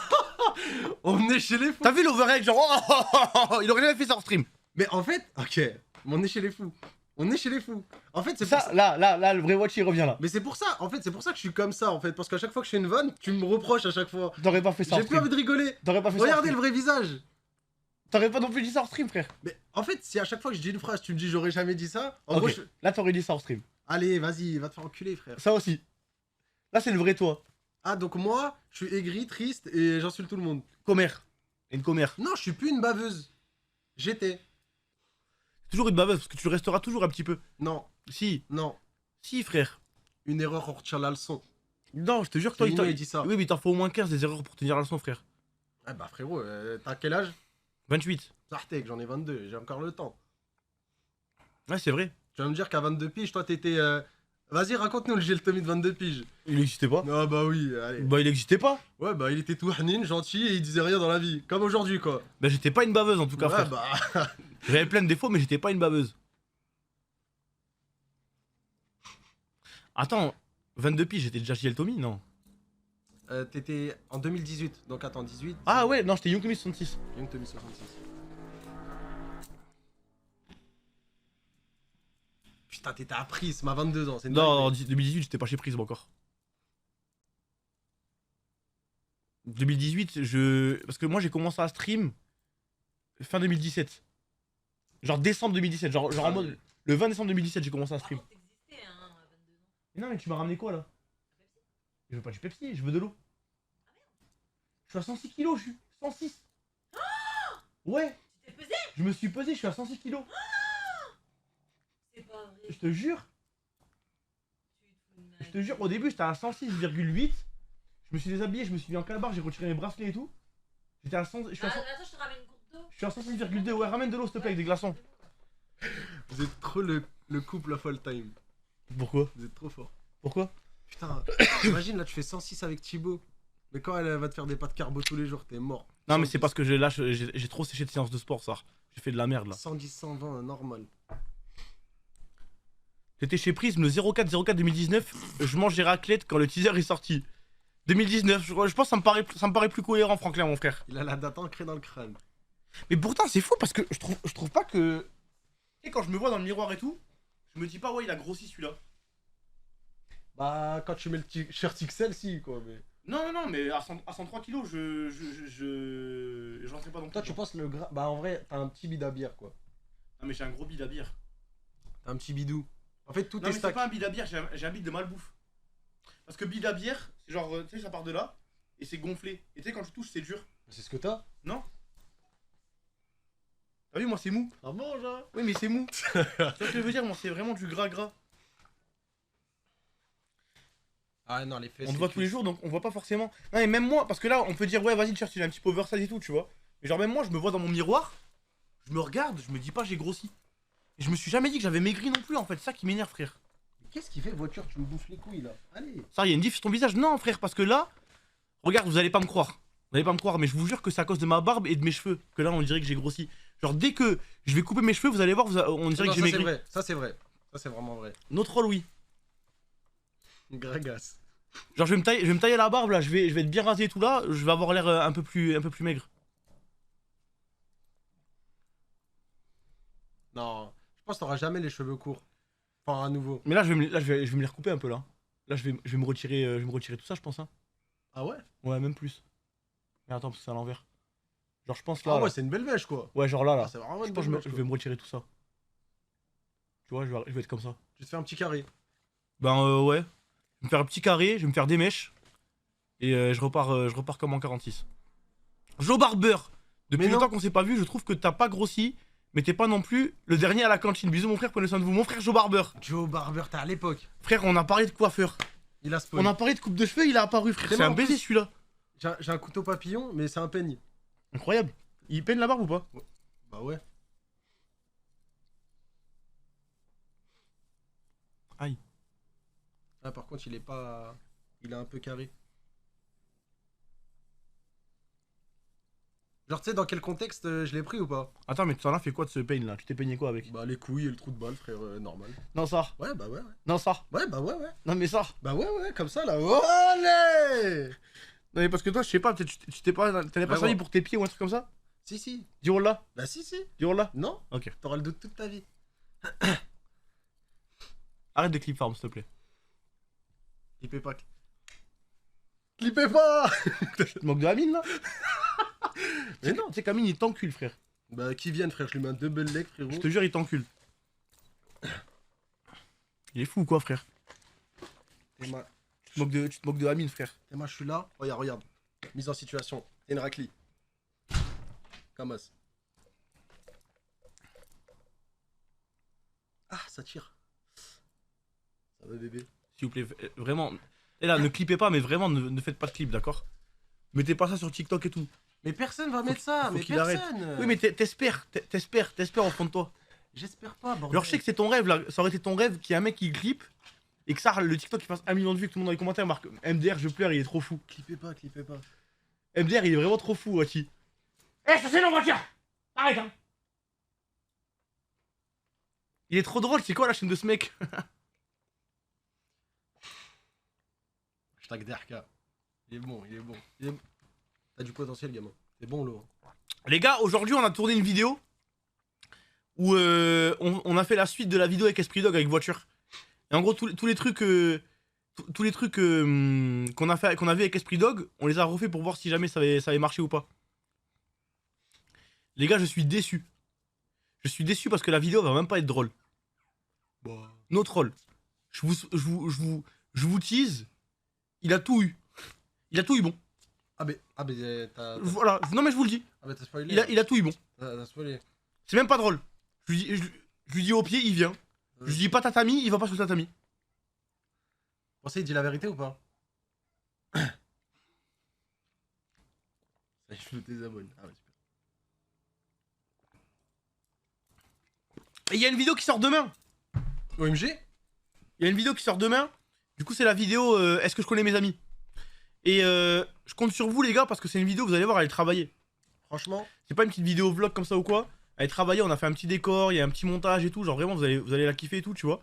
On est chez les fous. T'as vu l'overhead, genre, il aurait jamais fait ça en stream. Mais en fait, ok, mais on est chez les fous. On est chez les fous. En fait, c'est Ça, pour ça. là, le vrai watch, il revient là. Mais c'est pour ça, en fait, c'est pour ça que je suis comme ça, en fait. Parce qu'à chaque fois que je fais une vanne, tu me reproches à chaque fois. T'aurais pas fait ça en J'ai plus stream. envie de rigoler. T'aurais pas fait ça en Regardez stream. le vrai visage. T'aurais pas non plus dit ça en stream, frère. Mais en fait, si à chaque fois que je dis une phrase, tu me dis j'aurais jamais dit ça, en Ok. gros, Là, t'aurais dit ça en stream. allez, vas-y, va te faire enculer, frère. Ça aussi. Là, c'est le vrai toi. Ah, donc moi, je suis aigri, triste et j'insulte tout le monde. Commère. Une commère. Non, je suis plus une baveuse. J'étais. Toujours une baveuse, parce que tu le resteras toujours un petit peu. Non, Si. non. Si, frère. Une erreur, on retient la leçon. Non, je te jure que toi, Nino, il dit ça. Oui, mais il t'en faut au moins 15 des erreurs pour tenir la leçon, frère. Ah bah frérot, t'as quel âge? 28. Sartek, j'en ai 22, j'ai encore le temps. Ouais, c'est vrai. Tu vas me dire qu'à 22 piges, toi t'étais... Vas-y, raconte-nous le Gilles Tommy de 22 piges. Il existait pas. Ah bah oui, allez. Bah, il existait pas. Ouais, bah il était tout hanin, gentil et il disait rien dans la vie. Comme aujourd'hui, quoi. Bah, j'étais pas une baveuse en tout cas, Ouais, frère. bah... J'avais plein de défauts, mais j'étais pas une baveuse. Attends, 22 piges, j'étais déjà chez Tommy, non? T'étais en 2018, donc attends, 18... Ah ouais, non, j'étais Young Tommy 66. Young Tommy 66. Putain, t'étais à Prism à 22 ans, c'est une Non, en dinguerie. 2018, j'étais pas chez Prism encore. 2018, parce que moi j'ai commencé à stream fin 2017. Genre décembre 2017, genre en mode... Le 20 décembre 2017, j'ai commencé à stream. T'existais, hein, à 22 ans. Mais non, mais tu m'as ramené quoi là? Je veux pas du Pepsi, je veux de l'eau. Je suis à 106 kilos, je suis 106. Ouais, Tu t'es pesé? je me suis pesé, je suis à 106 kilos. C'est pas vrai. Je te jure, Tu te fous de ma je te jure, au début j'étais à 106,8. Je me suis déshabillé, je me suis mis en calbar, j'ai retiré mes bracelets et tout. J'étais à 100, je suis à 100 Attends, je te ramène une coupe d'eau. je suis à 106,2. Ouais, ramène de l'eau s'il te plaît avec des glaçons. Vous êtes trop le couple of all time. Pourquoi? Vous êtes trop fort. Pourquoi? Putain, imagine là, tu fais 106 avec Thibaut. Mais quand elle va te faire des pâtes carbo tous les jours, t'es mort. Non, mais c'est parce que j'ai trop séché de séances de sport, ça. J'ai fait de la merde là. 110, 120, normal. J'étais chez Prism le 04-04-2019. Je mange des raclettes quand le teaser est sorti. 2019, je pense que ça me paraît plus cohérent, Franklin, mon frère. Il a la date ancrée dans le crâne. Mais pourtant, c'est fou parce que je trouve pas que. Et quand je me vois dans le miroir et tout, je me dis pas, ouais, il a grossi celui-là. Bah, quand tu mets le shirt XL, si, quoi. Mais... Non, mais à 103 kilos, j'entrais pas dans Toi, tu penses le gras. Bah, en vrai, t'as un petit bide à bière, quoi. Non, mais j'ai un gros bide à bière. T'as un petit bidou. En fait, tout Non, est mais c'est stack. pas un bide à bière, j'ai un bide de malbouffe. Parce que bide à bière, c'est genre, tu sais, ça part de là et c'est gonflé. Et tu sais, quand tu touches, c'est dur. C'est ce que t'as. Non? T'as vu, moi, c'est mou. Ça mange, hein. Oui, mais c'est mou. Tu vois ce que je veux dire? Moi, c'est vraiment du gras. Ah non, les fesses. On te voit tous les jours, donc on voit pas forcément. Non, mais même moi, parce que là, on peut dire, ouais, vas-y, le shirt, il est un petit peu oversize et tout, tu vois. Mais genre, même moi, je me vois dans mon miroir, Je me regarde, je me dis pas j'ai grossi. Et je me suis jamais dit que j'avais maigri non plus en fait, c'est ça qui m'énerve frère. Qu'est-ce qu'il fait, voiture? Tu me bouffes les couilles là. Allez. Ça, il y a une diff sur ton visage. Non frère, parce que là, regarde, vous allez pas me croire. Vous allez pas me croire, mais je vous jure que c'est à cause de ma barbe et de mes cheveux que là on dirait que j'ai grossi. Genre dès que je vais couper mes cheveux, vous allez voir, on dirait Non, que j'ai ça c'est maigri. vrai. Ça c'est vrai. Ça c'est vraiment vrai. Notre rôle, oui. Gragasse. Genre je vais me tailler la barbe là, je vais être bien rasé et tout là, je vais avoir l'air un peu plus maigre. Non, je pense que t'auras jamais les cheveux courts. Enfin, à nouveau. Mais là je vais me les recouper un peu là. Là je vais me retirer tout ça je pense hein. Ah ouais? Ouais même plus. Mais attends parce que c'est à l'envers. Genre je pense là. Ah là. ouais, c'est une belle mèche quoi. Ouais genre là là. Ah, c'est vraiment Je une pense belle que mèche, je quoi. vais me retirer tout ça. Tu vois, je vais être comme ça. Tu te fais un petit carré. Ben ouais. Je vais me faire un petit carré, je vais me faire des mèches. Et je repars comme en 46. Joe Barber. Depuis Mais le non. temps qu'on s'est pas vu, je trouve que t'as pas grossi. Mais t'es pas non plus le dernier à la cantine. Bisous mon frère, prenez soin de vous. Mon frère Joe Barber. Joe Barber, t'es à l'époque. Frère, on a parlé de coiffeur. Il a spawn. On a parlé de coupe de cheveux, il a apparu frère. C'est C'est un marrant, baiser en plus. celui-là. J'ai un couteau papillon, mais c'est un peigne. Incroyable. Il peine la barbe ou pas? Bah ouais. Aïe. Ah, par contre, il est pas. Il est un peu carré. Genre, tu sais, dans quel contexte je l'ai pris ou pas? Attends, mais tu t'en as fait quoi de ce pain là? Tu t'es peigné quoi avec? Bah, les couilles et le trou de balle, frère, normal. Non, ça. Ouais, bah ouais, ouais. Non, ça. Ouais, bah ouais, ouais. Non, mais ça. Bah ouais, ouais, comme ça là. Allez! Non, mais parce que toi, je sais pas, peut-être tu t'es pas. T'en as pas Ouais, servi ouais. pour tes pieds ou un truc comme ça? Si, si. Dis-le là. Bah, si, si. Dis-le là. Non, Ok. t'auras le doute toute ta vie. Arrête de clip farm, s'il te plaît. Clippez pas. Clippez pas! Tu te moques de Amine là? Mais non. Tu sais qu'Amine il t'encule, frère. Bah, qui vienne, frère, je lui mets un double leg, frérot. Je te jure, il t'encule. Il est fou ou quoi, frère? Et moi, Tu te moques de Amine, frère. je suis là. Regarde, regarde. Mise en situation. Et une raclie. Kamos. Ah, ça tire. Ça va, bébé. S'il vous plaît, vraiment. Et là, ne clippez pas, mais vraiment, ne faites pas de clip, d'accord? Mettez pas ça sur TikTok et tout. Mais personne va mettre ça, faut mais qu'il personne. Oui, mais t'espères au fond de toi. J'espère pas, bordel. Genre, je sais que c'est ton rêve là. Ça aurait été ton rêve qu'il y ait un mec qui clippe et que ça, le TikTok, il fasse 1 million de vues, que tout le monde dans les commentaires marque MDR, je pleure, il est trop fou. Clippez pas, clippez pas. MDR, il est vraiment trop fou, Wati. Eh, ça c'est la voiture! Arrête, hein! Il est trop drôle, c'est quoi la chaîne de ce mec? Hashtag DRK. Il est bon, il est bon. T'as du potentiel, gamin. C'est bon, l'eau. Les gars, aujourd'hui, on a tourné une vidéo où on a fait la suite de la vidéo avec Esprit Dog avec voiture. Et en gros, tous les trucs qu'on a vu avec Esprit Dog, on les a refait pour voir si jamais ça avait marché ou pas. Les gars, je suis déçu. Je suis déçu parce que la vidéo va même pas être drôle. Bah. No troll. Je vous tease. Il a tout eu. Il a tout eu bon. Ah, mais t'as. Voilà. Non mais je vous le dis. Ah, mais t'as spoilé. Il a tout eu bon. T'as spoilé. C'est même pas drôle. Je lui dis au pied, il vient. Je lui dis pas tatami, il va pas sur le tatami. Pensez, il dit la vérité ou pas? Ça y est, je le désabonne. Ah ouais, super. Et il y a une vidéo qui sort demain. OMG? Il y a une vidéo qui sort demain. Du coup, c'est la vidéo Est-ce que je connais mes amis? Et je compte sur vous, les gars, parce que c'est une vidéo, vous allez voir, elle est travaillée. Franchement, C'est pas une petite vidéo vlog comme ça ou quoi. Elle est travaillée, on a fait un petit décor, il y a un petit montage et tout. Genre vraiment, vous allez la kiffer et tout, tu vois.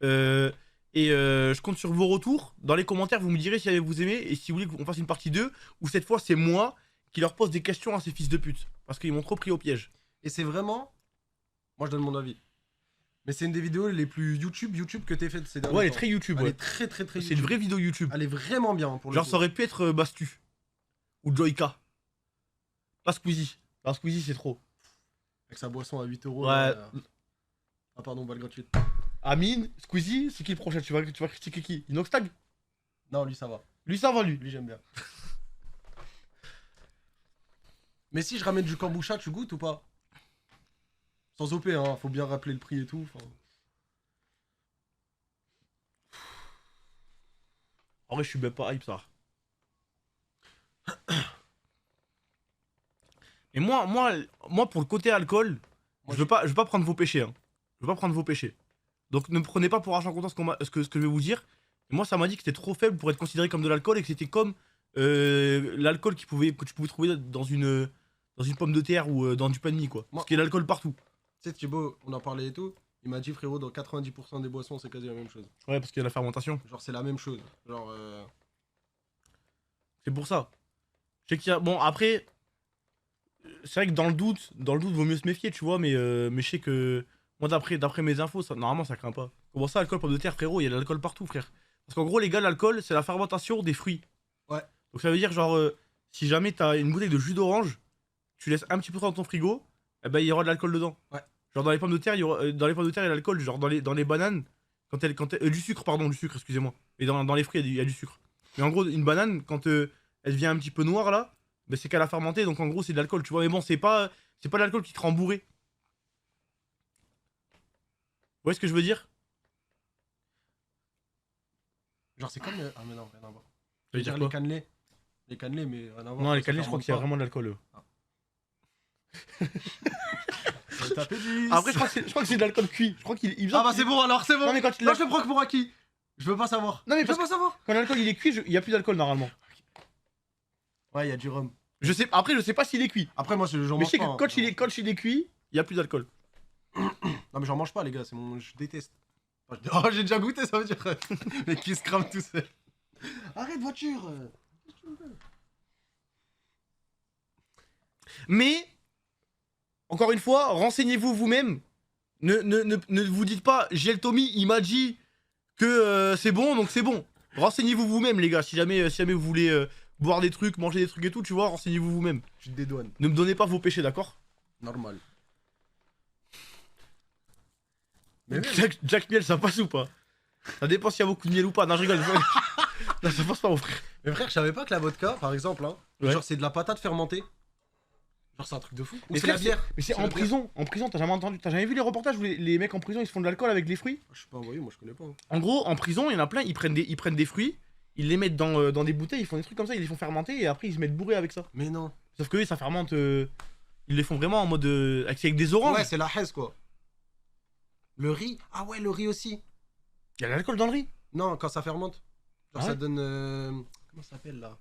Je compte sur vos retours. Dans les commentaires, vous me direz si vous aimez et si vous voulez qu'on fasse une partie 2. Ou cette fois, c'est moi qui leur pose des questions à ces fils de pute. Parce qu'ils m'ont trop pris au piège. et c'est vraiment. Moi, je donne mon avis. Mais c'est une des vidéos les plus YouTube que t'aies faites ces derniers Ouais, elle est temps. très YouTube. Elle Ouais. est très, très, très C'est une YouTube. vraie vidéo YouTube. Elle est vraiment bien pour le Genre, coup. ça aurait pu être Bastu. Ou Joyka. Pas Squeezie. Pas Squeezie, c'est trop. Avec sa boisson à 8 euros. Ouais. là, Ah, pardon, balle gratuite. Amine, Squeezie, c'est qui le prochain? Tu vas critiquer qui? Inoxtag? Non, lui, ça va. Lui, ça va, lui. Lui, j'aime bien. Mais si je ramène du kombucha, tu goûtes ou pas? Sans OP, hein. Faut bien rappeler le prix et tout. Enfin... En vrai, je suis même pas hype, ça. Et moi, pour le côté alcool, Moi, je veux pas prendre vos péchés. Hein. Je veux pas prendre vos péchés. Donc ne prenez pas pour argent comptant ce que je vais vous dire. Moi, ça m'a dit que c'était trop faible pour être considéré comme de l'alcool et que c'était comme l'alcool que tu pouvais trouver dans une pomme de terre ou dans du pain de mie, quoi. Moi- Parce qu'il y a de l'alcool partout. Tu sais, Thibaut, on en parlait et tout. Il m'a dit, frérot, dans 90% des boissons, c'est quasi la même chose. Ouais, parce qu'il y a la fermentation. Genre, c'est la même chose. Genre, C'est pour ça. Je sais qu'il y a... Bon, après... C'est vrai que dans le doute, vaut mieux se méfier, tu vois, mais je sais que... Moi, d'après mes infos, normalement, ça craint pas. Comment ça, alcool, pomme de terre, frérot? Il y a de l'alcool partout, frère. Parce qu'en gros, les gars, l'alcool, c'est la fermentation des fruits. Ouais. Donc ça veut dire, genre, si jamais t'as une bouteille de jus d'orange, tu laisses un petit peu dans ton frigo, eh ben, il y aura de l'alcool dedans. Ouais. Genre, dans les pommes de terre, il y a de l'alcool. Genre, dans les bananes, du sucre, pardon, du sucre, excusez-moi. Et dans les fruits, il y a du sucre. Mais en gros, une banane, quand elle devient un petit peu noire, là, ben, c'est qu'elle a fermenté, donc en gros, c'est de l'alcool, tu vois. Mais bon, c'est pas de l'alcool qui te rend bourré. Vous voyez ce que je veux dire? genre c'est comme... Ah, mais non, rien à voir. Ça veut dire les quoi? cannelés. Les cannelés, mais rien à voir. Non, les ça cannelés, je crois fermente qu'il y a pas. vraiment de l'alcool. Ça tape 10. Après, je crois que c'est de l'alcool cuit. Je crois qu'il. Ah bah c'est bon alors, c'est bon. Non, mais quand il Là, je le prends que pour acquis. Je veux pas savoir. Non, mais je parce veux pas savoir. Quand l'alcool il est cuit, il y a plus d'alcool normalement. Ouais, il y a du rhum. Après, je sais pas s'il est cuit. Après, moi, j'en Mais je mange sais pas. que hein. quand il est cuit, il y a plus d'alcool. Non, mais j'en mange pas, les gars. C'est mon... Je déteste. Oh, j'ai déjà goûté, ça veut dire. Mais qui se crame tout seul. Arrête, voiture. Mais, encore une fois, renseignez-vous vous-même. Ne vous dites pas, j'ai le Tommy, il m'a dit que c'est bon, donc c'est bon. Renseignez-vous vous-même, les gars. Si jamais vous voulez boire des trucs, manger des trucs et tout, tu vois, renseignez-vous vous-même. Tu te dédouanes. Ne me donnez pas vos péchés, d'accord? Normal. Mais même- Jack Miel, ça passe ou pas? Ça dépend s'il y a beaucoup de miel ou pas. Non, je rigole. Non, ça passe pas, mon frère. Mais frère, je savais pas que la vodka, par exemple, hein, Ouais. genre c'est de la patate fermentée. Genre c'est un truc de fou. Ou Mais c'est la frère, bière. Mais c'est C'est en la bière. prison. En prison, t'as jamais vu les reportages où les mecs en prison ils se font de l'alcool avec les fruits? Je suis pas envoyé, moi je connais pas. hein. En gros, en prison, il y en a plein, ils prennent des fruits, ils les mettent dans des bouteilles, ils font des trucs comme ça, ils les font fermenter et après ils se mettent bourrés avec ça. Mais non. Sauf que eux, ça fermente. Ils les font vraiment en mode. Avec des oranges. Ouais, c'est la haise quoi. Le riz. Ah ouais, le riz aussi. Il y a de l'alcool dans le riz. Non, quand ça fermente. Genre Ah ça ouais donne. Comment ça s'appelle là?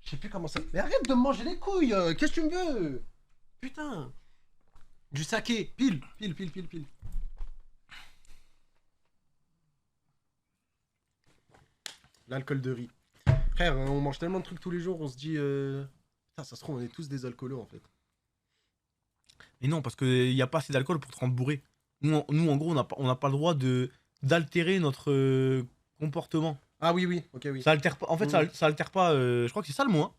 Je sais plus comment ça. Mais arrête de me manger les couilles. Qu'est-ce que tu me veux? Putain. Du saké. Pile. L'alcool de riz. Frère, on mange tellement de trucs tous les jours, on se dit. Putain, ça se trouve, on est tous des alcoolos en fait. Mais non, parce qu'il n'y a pas assez d'alcool pour te rendre bourré. Nous, en gros, on n'a pas le droit d'altérer notre comportement. Ah oui, oui, ok, oui. Ça altère pas. En fait, ça altère pas. Je crois que c'est ça le mot. Hein.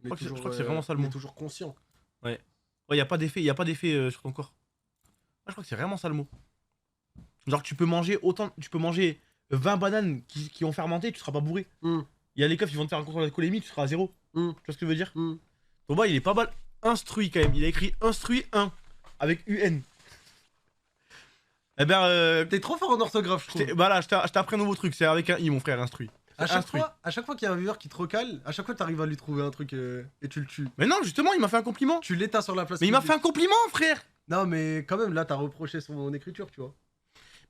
On est je crois que c'est vraiment ça le on mot. est toujours conscient. Ouais, il n'y a pas d'effet sur ton corps. Moi, je crois que c'est vraiment ça le mot. Genre, tu peux manger 20 bananes qui ont fermenté, tu seras pas bourré. Mm. Il y a les keufs qui vont te faire un contrôle d'alcoolémie, tu seras à 0. Tu vois ce que je veux dire? Mm. Ton bas, il est pas mal instruit quand même. Il a écrit instruit 1 avec UN. Eh ben, T'es trop fort en orthographe, je trouve. bah là, je t'apprends un nouveau truc. C'est avec un I, mon frère, instruit. À chaque Instruit. fois qu'il y a un viewer qui te recale, à chaque fois t'arrives à lui trouver un truc et tu le tues. Mais non, justement, il m'a fait un compliment. Tu l'éteins sur la place. Mais il m'a fait publique. un compliment, frère. Non, mais quand même, là, t'as reproché son écriture, tu vois.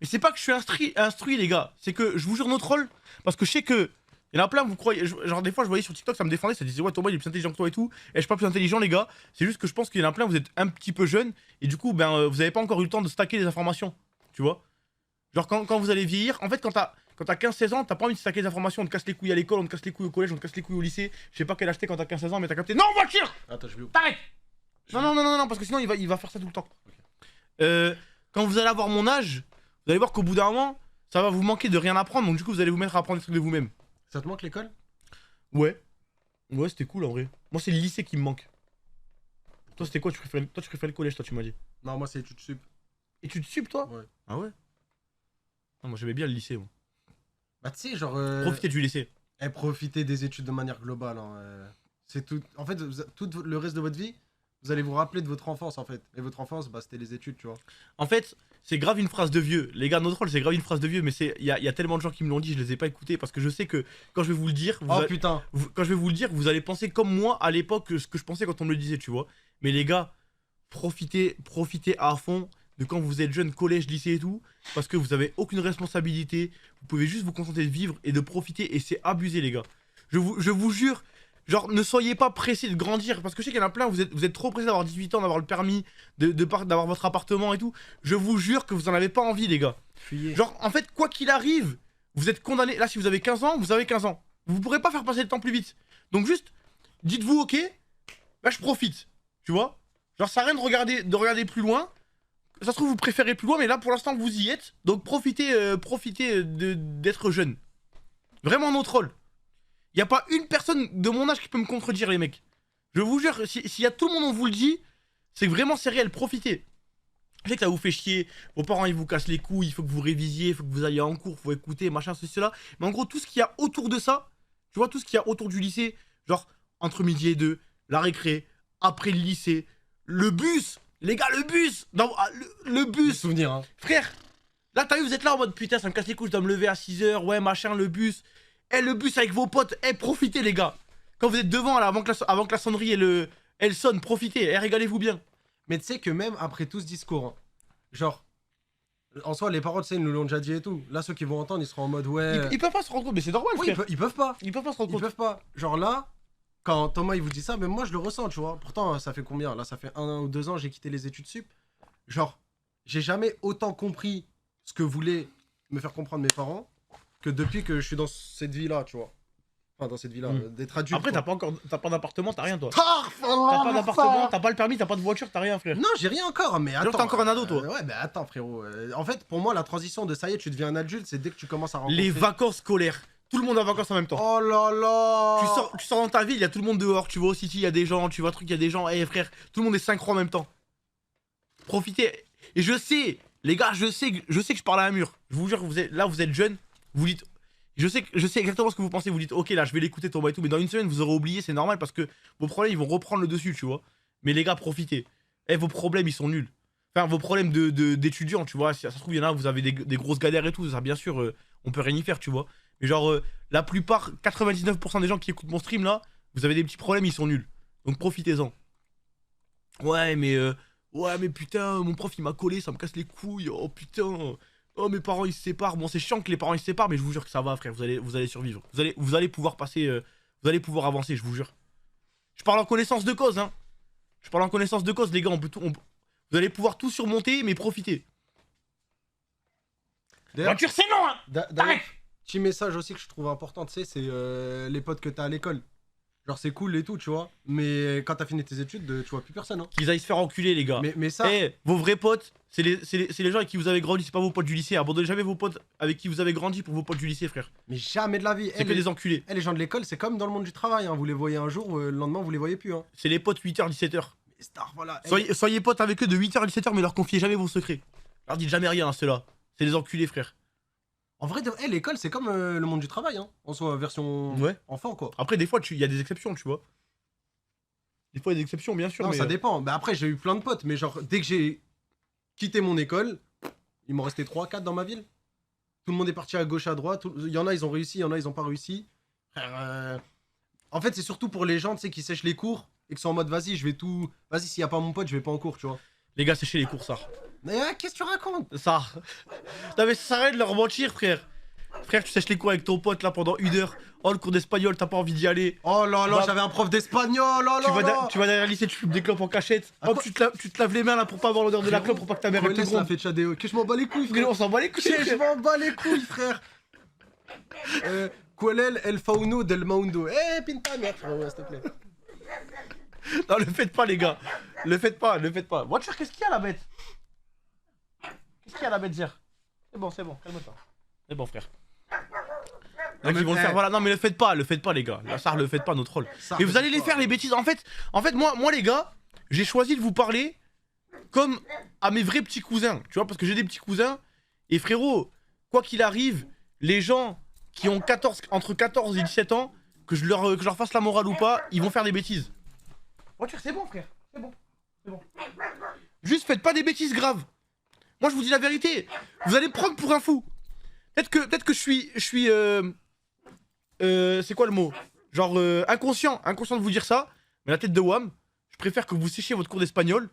Mais c'est pas que je suis instruit, les gars. C'est que je vous jure nos trolls. Parce que je sais que. Il y en a plein, vous croyez. Genre, des fois, je voyais sur TikTok, ça me défendait. Ça disait, ouais, Thomas, il est plus intelligent que toi et tout. Et je suis pas plus intelligent, les gars. C'est juste que je pense qu'il y en a plein, vous êtes un petit peu jeunes. Et du coup, vous avez pas encore eu le temps de stacker les informations. Tu vois? Genre, quand vous allez vieillir. En fait, quand t'as 15-16 ans, t'as pas envie de stacker les informations. On te casse les couilles à l'école, on te casse les couilles au collège, on te casse les couilles au lycée. Je sais pas quel âge t'es quand t'as 15-16 ans, mais t'as capté. Non, voiture! Attends, je vais. T'arrêtes! Non, parce que sinon, il va faire ça tout le temps. Quand vous allez avoir mon âge, vous allez voir qu'au bout d'un moment, ça va vous manquer de rien apprendre. Donc, du coup, vous allez vous mettre à apprendre des trucs de vous-même. Ça te manque l'école? Ouais, c'était cool en vrai. Moi, c'est le lycée qui me manque. Toi, c'était quoi? Tu préfères le collège, toi, tu m'as dit. Non, moi, c'est études sup. Études sup, toi? Ouais. Ah ouais? Non, moi, j'aimais bien le lycée. Moi. Bah, tu sais, genre. Profitez du lycée. Profitez des études de manière globale. Hein, c'est tout. En fait, tout le reste de votre vie, vous allez vous rappeler de votre enfance, en fait. Et votre enfance, bah, c'était les études, tu vois. En fait, c'est grave une phrase de vieux. Les gars, notre rôle, c'est grave une phrase de vieux. Mais il y a tellement de gens qui me l'ont dit, je les ai pas écoutés. Parce que je sais que quand je vais vous le dire, Oh putain! quand je vais vous le dire, vous allez penser comme moi à l'époque ce que je pensais quand on me le disait, tu vois. Mais les gars, profitez à fond de quand vous êtes jeune, collège, lycée et tout, parce que vous avez aucune responsabilité, vous pouvez juste vous concentrer de vivre et de profiter, et c'est abusé les gars. Je vous jure, genre ne soyez pas pressés de grandir, parce que je sais qu'il y en a plein, vous êtes trop pressés d'avoir 18 ans, d'avoir le permis, d'avoir votre appartement et tout. Je vous jure que vous en avez pas envie les gars. Fuyez. Genre en fait, quoi qu'il arrive, vous êtes condamné. Là si vous avez 15 ans, vous avez 15 ans. Vous pourrez pas faire passer le temps plus vite. Donc juste, dites-vous ok, là je profite, tu vois. Genre ça sert à rien de regarder plus loin. Ça se trouve vous préférez plus loin, mais là pour l'instant vous y êtes. Donc profitez d'être jeune. Vraiment no troll. Y a pas une personne de mon âge qui peut me contredire les mecs. Je vous jure, s'il y a tout le monde on vous le dit, c'est que vraiment c'est réel, profitez. Je sais que ça vous fait chier, vos parents ils vous cassent les couilles, il faut que vous révisiez, il faut que vous alliez en cours, il faut écouter, machin, ceci, cela. Mais en gros tout ce qu'il y a autour de ça, tu vois tout ce qu'il y a autour du lycée, genre entre midi et 2, la récré, après le lycée, le bus. Les gars, le bus! Non, le bus! Souvenir, hein. Frère! Là, t'as vu, vous êtes là en mode putain, ça me casse les couilles, je dois me lever à 6h, ouais, machin, le bus. Eh, le bus avec vos potes, eh, profitez, les gars! Quand vous êtes devant, là, avant que la sonnerie elle sonne, profitez, eh, régalez-vous bien. Mais tu sais que même après tout ce discours, hein, genre, en soi, les paroles, tu sais, ils nous l'ont déjà dit et tout. Là, ceux qui vont entendre, ils seront en mode ouais. Ils peuvent pas se rendre compte, mais c'est normal, Oui, frère. ils peuvent pas. Ils peuvent pas se rendre Ils compte. peuvent pas. Genre là, quand Thomas il vous dit ça, même moi je le ressens, tu vois. Pourtant, ça fait combien? Là, ça fait 1 ou 2 ans, j'ai quitté les études sup. Genre, j'ai jamais autant compris ce que voulaient me faire comprendre mes parents que depuis que je suis dans cette vie-là, tu vois. Enfin, dans cette vie-là, d'être adulte. Après, quoi. t'as pas d'appartement, t'as rien, toi. T'as T'as pas d'appartement, t'as pas le permis, t'as pas de voiture, t'as rien, frère. Non, j'ai rien encore, mais attends. Alors t'es encore un ado, toi. Ouais, mais attends, frérot. En fait, pour moi, la transition de ça y est, tu deviens un adulte, c'est dès que tu commences à rencontrer. Les vacances scolaires. Tout le monde a vacances en même temps. Oh là là. Tu sors dans ta ville, il y a tout le monde dehors. Tu vas au city, il y a des gens. Tu vois truc, il y a des gens. Eh frère, tout le monde est synchro en même temps. Profitez. Et je sais, les gars, je sais que je parle à un mur. Je vous jure, vous êtes jeunes. Vous dites. Je sais exactement ce que vous pensez. Vous dites, ok, là, je vais l'écouter, Thomas et tout. Mais dans une semaine, vous aurez oublié, c'est normal parce que vos problèmes, ils vont reprendre le dessus, tu vois. Mais les gars, profitez. Eh, vos problèmes, ils sont nuls. Enfin, vos problèmes d'étudiants, tu vois. Si ça se trouve, il y en a, vous avez des grosses galères et tout. Ça, bien sûr, on peut rien y faire, tu vois. Mais genre, la plupart, 99% des gens qui écoutent mon stream là, vous avez des petits problèmes, ils sont nuls. Donc profitez-en. Ouais, mais putain, mon prof il m'a collé, ça me casse les couilles. Oh putain. Oh, mes parents ils se séparent. Bon, c'est chiant que les parents ils se séparent, mais je vous jure que ça va, frère. Vous allez survivre. Vous allez pouvoir passer. Vous allez pouvoir avancer, je vous jure. Je parle en connaissance de cause, hein. Je parle en connaissance de cause, les gars. Vous allez pouvoir tout surmonter, mais profitez. D'ailleurs, Voiture, c'est non, hein. d'ailleurs, petit message aussi que je trouve important, tu sais, c'est les potes que t'as à l'école. Genre, c'est cool et tout, tu vois. Mais quand t'as fini tes études, tu vois plus personne, hein. Qu'ils aillent se faire enculer, les gars. Mais ça. Eh, vos vrais potes, c'est les gens avec qui vous avez grandi, c'est pas vos potes du lycée. Abandonnez jamais vos potes avec qui vous avez grandi pour vos potes du lycée, frère. Mais jamais de la vie. C'est que des enculés. Les gens de l'école, c'est comme dans le monde du travail, hein. Vous les voyez un jour, le lendemain, vous les voyez plus, hein. C'est les potes 8h, 17h. Mais Star, voilà. Soyez potes avec eux de 8h à 17h, mais leur confiez jamais vos secrets. Leur dites jamais rien à ceux-là. C'est des enculés, frère. En vrai, l'école, c'est comme le monde du travail, hein. En soi, version Ouais. enfant, quoi. Après, des fois, il y a des exceptions, tu vois. Des fois, il y a des exceptions, bien sûr. Non, mais ça dépend. Bah après, j'ai eu plein de potes, mais genre, dès que j'ai quitté mon école, il m'en restait 3-4 dans ma ville. Tout le monde est parti à gauche, à droite. Il y en a, ils ont réussi, il y en a, ils ont pas réussi. Frère, en fait, c'est surtout pour les gens, tu sais, qui sèchent les cours et qui sont en mode, vas-y, je vais tout. Vas-y, s'il y a pas mon pote, je vais pas en cours, tu vois. Les gars, séchez les cours, ça. Mais qu'est-ce que tu racontes? Ça. Non, mais ça arrête de leur mentir, frère. Frère, tu sèches les cours avec ton pote là pendant 1 heure. Oh, le cours d'espagnol, t'as pas envie d'y aller. Oh là là, Bah, j'avais un prof d'espagnol, oh là là. Tu vas derrière le lycée, tu fumes des clopes en cachette. Ah, Hop, tu te laves les mains là pour pas avoir l'odeur de la clope, pour pas que ta mère elle te Laisse la gronde. fait Chadéo. Que je m'en bats les couilles, Frère, frère. on s'en bat les couilles, Que je frère. m'en bats les couilles, frère. ¿Cuál es el fauno del mundo? Eh, pinta merde, frérot, s'il te plaît. Non, le faites pas, les gars. Le faites pas, le faites pas. Voiture, qu'est-ce qu'il y a, la bête? Qu'est-ce qu'il y a, la bête, Zer? C'est bon, calme-toi. C'est bon, frère. Non, Donc, mais ils vont le faire, voilà. Non, mais le faites pas, les gars. Là, ça, le faites pas, notre rôle. Ça, Et vous allez les faire, les bêtises. En fait, moi, les gars, j'ai choisi de vous parler comme à mes vrais petits cousins. Tu vois, parce que j'ai des petits cousins. Et frérot, quoi qu'il arrive, les gens qui ont entre 14 et 17 ans, que je leur fasse la morale ou pas, ils vont faire des bêtises. Voiture, c'est bon, frère. C'est bon. Juste faites pas des bêtises graves. Moi, je vous dis la vérité. Vous allez me prendre pour un fou. Peut-être que je suis c'est quoi le mot? Genre inconscient de vous dire ça. Mais la tête de Wam, je préfère que vous séchiez votre cours d'espagnol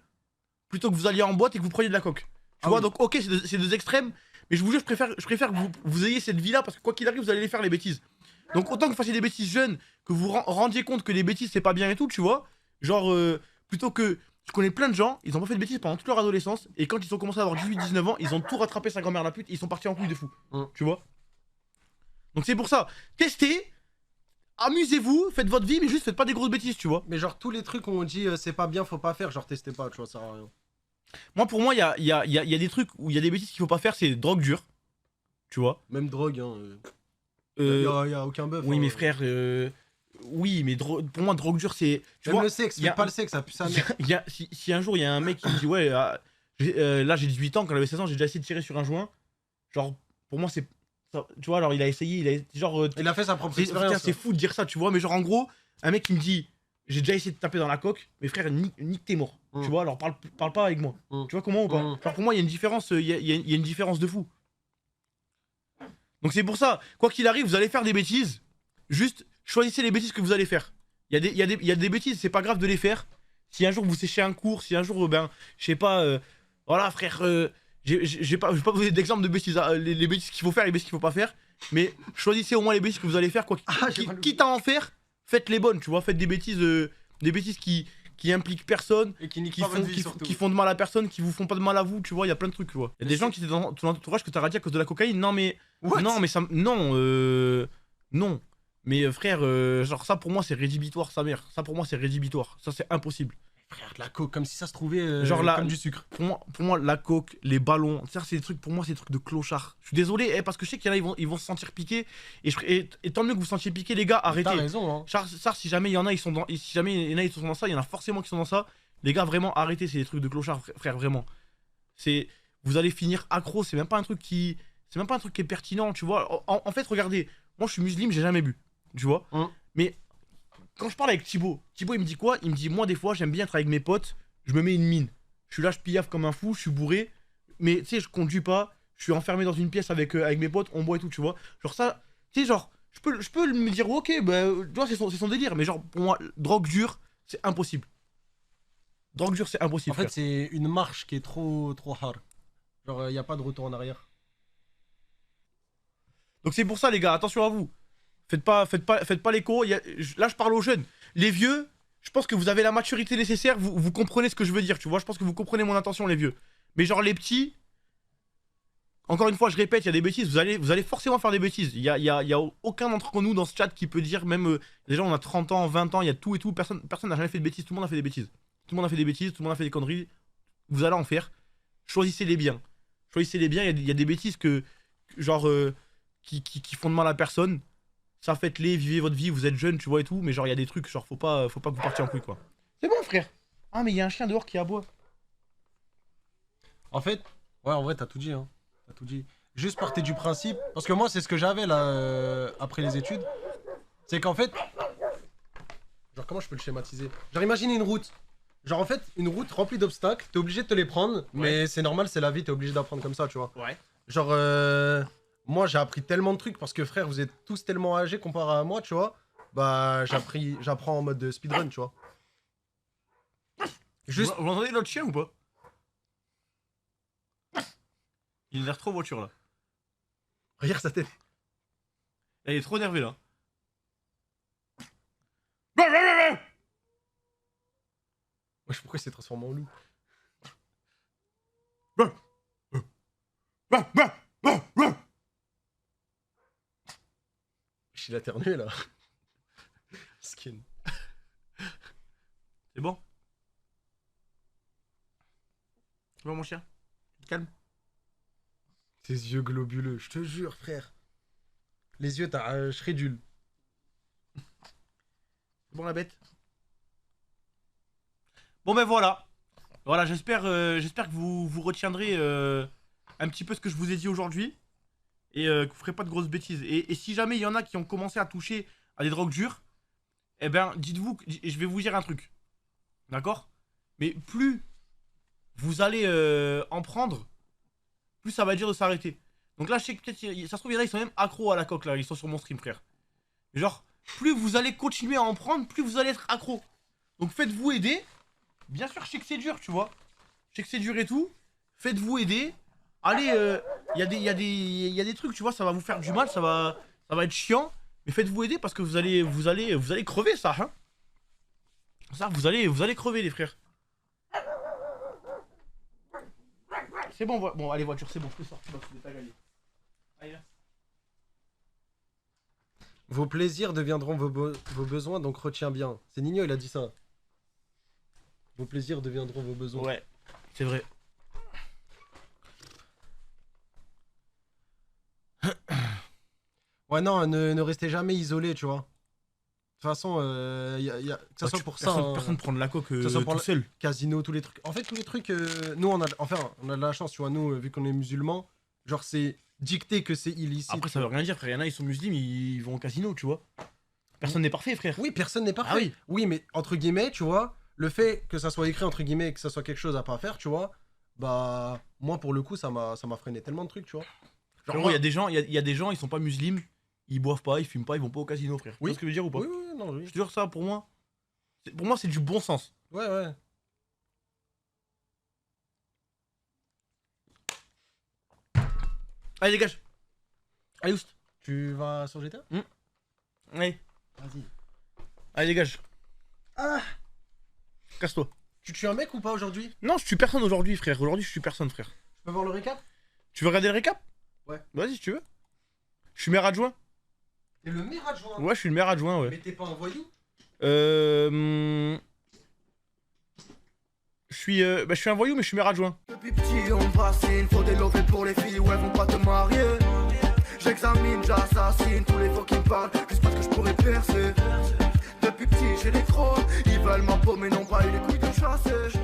plutôt que vous alliez en boîte et que vous preniez de la coke. Tu Ah vois, oui. donc ok, c'est deux extrêmes, mais je vous jure, je préfère que vous ayez cette vie-là parce que quoi qu'il arrive, vous allez les faire les bêtises. Donc autant que vous fassiez des bêtises jeunes, que vous rendiez compte que les bêtises c'est pas bien et tout, tu vois. Genre, plutôt que. Je connais plein de gens, ils ont pas fait de bêtises pendant toute leur adolescence, et quand ils ont commencé à avoir 18-19 ans, ils ont tout rattrapé sa grand-mère la pute, et ils sont partis en couille de fou. Tu vois. Donc c'est pour ça, testez, amusez-vous, faites votre vie, mais juste faites pas des grosses bêtises, tu vois. Mais genre, tous les trucs où on dit c'est pas bien, faut pas faire, genre, testez pas, tu vois, ça sert à rien. Moi, pour moi, il y a des trucs où il y a des bêtises qu'il faut pas faire, c'est drogue dure. Tu vois. Même drogue, hein. Euh, Y a aucun bœuf. oui, hein. mes frères, oui, mais pour moi, drogue dure, c'est. Tu Même vois, le sexe, y a- faites pas le sexe, ça pue sa mère. si un jour il y a un mec qui me dit, ouais, là j'ai 18 ans, quand j'avais 16 ans, j'ai déjà essayé de tirer sur un joint. Genre, pour moi, c'est. Tu vois, alors il a essayé, genre. Il a fait sa propre C'est expérience. c'est fou de dire ça, tu vois, mais genre en gros, un mec qui me dit j'ai déjà essayé de taper dans la coque, mes frères, nique t'es mort. Tu vois, alors parle pas avec moi. Tu vois comment ou pas. Genre pour moi, il y a une différence, il y a une différence de fou. Donc c'est pour ça, quoi qu'il arrive, vous allez faire des bêtises, juste choisissez les bêtises que vous allez faire. Il y a des bêtises, c'est pas grave de les faire. Si un jour vous séchez un cours, si un jour, ben, je sais pas, voilà frère, je vais pas vous donner d'exemple de bêtises, les bêtises qu'il faut faire, les bêtises qu'il faut pas faire. Mais choisissez au moins les bêtises que vous allez faire, quoi. Quitte à en faire, faites les bonnes, tu vois. Faites des bêtises qui impliquent personne, Et qui nique qui pas votre font, vie, qui, surtout. qui font de mal à personne, qui vous font pas de mal à vous, tu vois. Il y a plein de trucs, tu vois. Il y a des gens qui étaient dans ton entourage que t'as radié à cause de la cocaïne. Non, mais. What? Non, mais ça. Non, non. Mais frère, genre ça pour moi c'est rédhibitoire, sa mère. Ça pour moi c'est rédhibitoire. Ça c'est impossible. Frère, de la coke, comme si ça se trouvait Genre là- comme du sucre. Pour moi, la coke, les ballons, ça c'est des trucs, pour moi c'est des trucs de clochards. Je suis désolé, parce que je sais qu'il y en a, ils vont se sentir piqués. Et tant mieux que vous vous sentiez piqués, les gars, arrêtez. T'as raison, hein. Ça, si jamais il y en a, ils sont dans, si jamais il y en a, ils sont dans ça, il y en a forcément qui sont dans ça. Les gars, vraiment, arrêtez, c'est des trucs de clochards, frère, vraiment. Vous allez finir accro, c'est même pas un truc qui est pertinent, tu vois. En fait, regardez, moi je suis musulman, j'ai jamais bu, tu vois. Mais quand je parle avec Thibaut il me dit quoi? Il me dit, moi des fois, j'aime bien être avec mes potes, je me mets une mine. Je suis là, je piaffe comme un fou, je suis bourré, mais tu sais, je conduis pas, je suis enfermé dans une pièce avec mes potes, on boit et tout, tu vois. Genre ça, tu sais, genre, je peux me dire, ok, bah, tu vois, c'est son délire, mais genre, pour moi, drogue dure, c'est impossible. Drogue dure, c'est impossible. En fait, frère. c'est une marche qui est trop hard. Genre, y a pas de retour en arrière. Donc c'est pour ça, les gars, attention à vous. Faites pas les cons. Là, je parle aux jeunes. Les vieux, je pense que vous avez la maturité nécessaire, vous comprenez ce que je veux dire, tu vois. Je pense que vous comprenez mon intention, les vieux. Mais genre, les petits, encore une fois, je répète, il y a des bêtises, vous allez forcément faire des bêtises. Il y a aucun d'entre nous dans ce chat qui peut dire, même, déjà, on a 30 ans, 20 ans, il y a tout et tout, personne n'a jamais fait de bêtises, tout le monde a fait des bêtises. Tout le monde a fait des bêtises, tout le monde a fait des conneries. Vous allez en faire. Choisissez-les bien. Choisissez-les bien, il y a des bêtises genre, qui font de mal à personne. Ça, faites-les, vivez votre vie, vous êtes jeune, tu vois, et tout, mais genre, il y a des trucs, genre, faut pas que vous partiez en couille, quoi. C'est bon, frère. Ah, mais il y a un chien dehors qui aboie. En fait, ouais, en vrai, t'as tout dit, hein. T'as tout dit. Juste partir du principe, parce que moi, c'est ce que j'avais là, après les études. C'est qu'en fait, genre, comment je peux le schématiser? Genre, imaginez une route. Genre, en fait, une route remplie d'obstacles, t'es obligé de te les prendre, mais c'est normal, c'est la vie, t'es obligé d'apprendre comme ça, tu vois. Ouais. Genre, moi, j'ai appris tellement de trucs parce que, frère, vous êtes tous tellement âgés comparé à moi, tu vois. Bah, j'apprends en mode speedrun, tu vois. Juste. Vous entendez l'autre chien ou pas? Il a l'air trop voiture, là. Regarde sa tête. Il est trop énervé, là. Wesh, pourquoi il s'est transformé en loup? Il a éternué là. Skin. C'est bon? C'est bon, mon chien? Tu te calmes? Tes yeux globuleux, je te jure, frère. Les yeux, t'as shredule. C'est bon, la bête? Bon, ben voilà. Voilà, j'espère que vous retiendrez un petit peu ce que je vous ai dit aujourd'hui. Et que vous ferez pas de grosses bêtises. Et si jamais il y en a qui ont commencé à toucher à des drogues dures, eh ben, dites-vous, je vais vous dire un truc. D'accord? Mais plus vous allez en prendre, plus ça va dire de s'arrêter. Donc là, je sais que peut-être, ça se trouve, il y en a, ils sont même accros à la coque, là, ils sont sur mon stream, frère. Mais genre, plus vous allez continuer à en prendre, plus vous allez être accro. Donc faites-vous aider. Bien sûr, je sais que c'est dur, tu vois. Je sais que c'est dur et tout. Faites-vous aider. Allez, y a des trucs, tu vois, ça va vous faire du mal, ça va être chiant. Mais faites-vous aider parce que vous allez crever, ça, hein. Ça, vous allez crever, les frères. C'est bon, bon, allez, voiture, c'est bon, je peux sortir, t'as gagné. Allez, là. Vos plaisirs deviendront vos besoins, donc retiens bien. C'est Nino, il a dit ça. Vos plaisirs deviendront vos besoins. Ouais, c'est vrai. Ouais, non, ne restez jamais isolé, tu vois. De toute façon, que ça soit pour ça, Personne prend de la coque ça soit pour tout seul. casino, tous les trucs. En fait, tous les trucs, nous, on a de la chance, tu vois, nous, vu qu'on est musulmans, genre, c'est dicté que c'est illicite. Après, ça veut rien dire, frère. Il y en a, ils sont musulmans, ils vont au casino, tu vois. Personne n'est parfait, frère. Oui, personne n'est parfait. Ah oui. Oui, mais entre guillemets, tu vois, le fait que ça soit écrit entre guillemets, que ça soit quelque chose à pas faire, tu vois, bah, moi, pour le coup, ça m'a freiné tellement de trucs, tu vois. Genre, Frérot, il y a des gens, il y a des gens, ils sont pas musulmans, ils boivent pas, ils fument pas, ils vont pas au casino, frère. Oui. Tu vois ce que je veux dire ou pas? Oui, oui, non, oui. Je te jure, ça, pour moi, c'est du bon sens. Ouais, ouais. Allez, dégage. Allez, oust. Tu vas sur GTA? Allez, Vas-y. allez, dégage. Ah! Casse-toi. Tu tues un mec ou pas aujourd'hui? Non, je suis personne aujourd'hui, frère. Aujourd'hui, je suis personne, frère. Je peux voir le récap? Tu veux regarder le récap? Ouais. Vas-y, si tu veux. Je suis maire adjoint. T'es le maire adjoint? Ouais, je suis le maire adjoint, ouais. Mais t'es pas un voyou? Je suis un voyou, mais je suis maire adjoint. Depuis petit on me fascine, faut des lovés pour les filles ou elles vont pas te marier. J'examine, j'assassine tous les faux qui me parlent, juste parce que je pourrais percer. Depuis petit j'ai des crocs, ils veulent ma peau mais n'ont pas eu les couilles de chasser.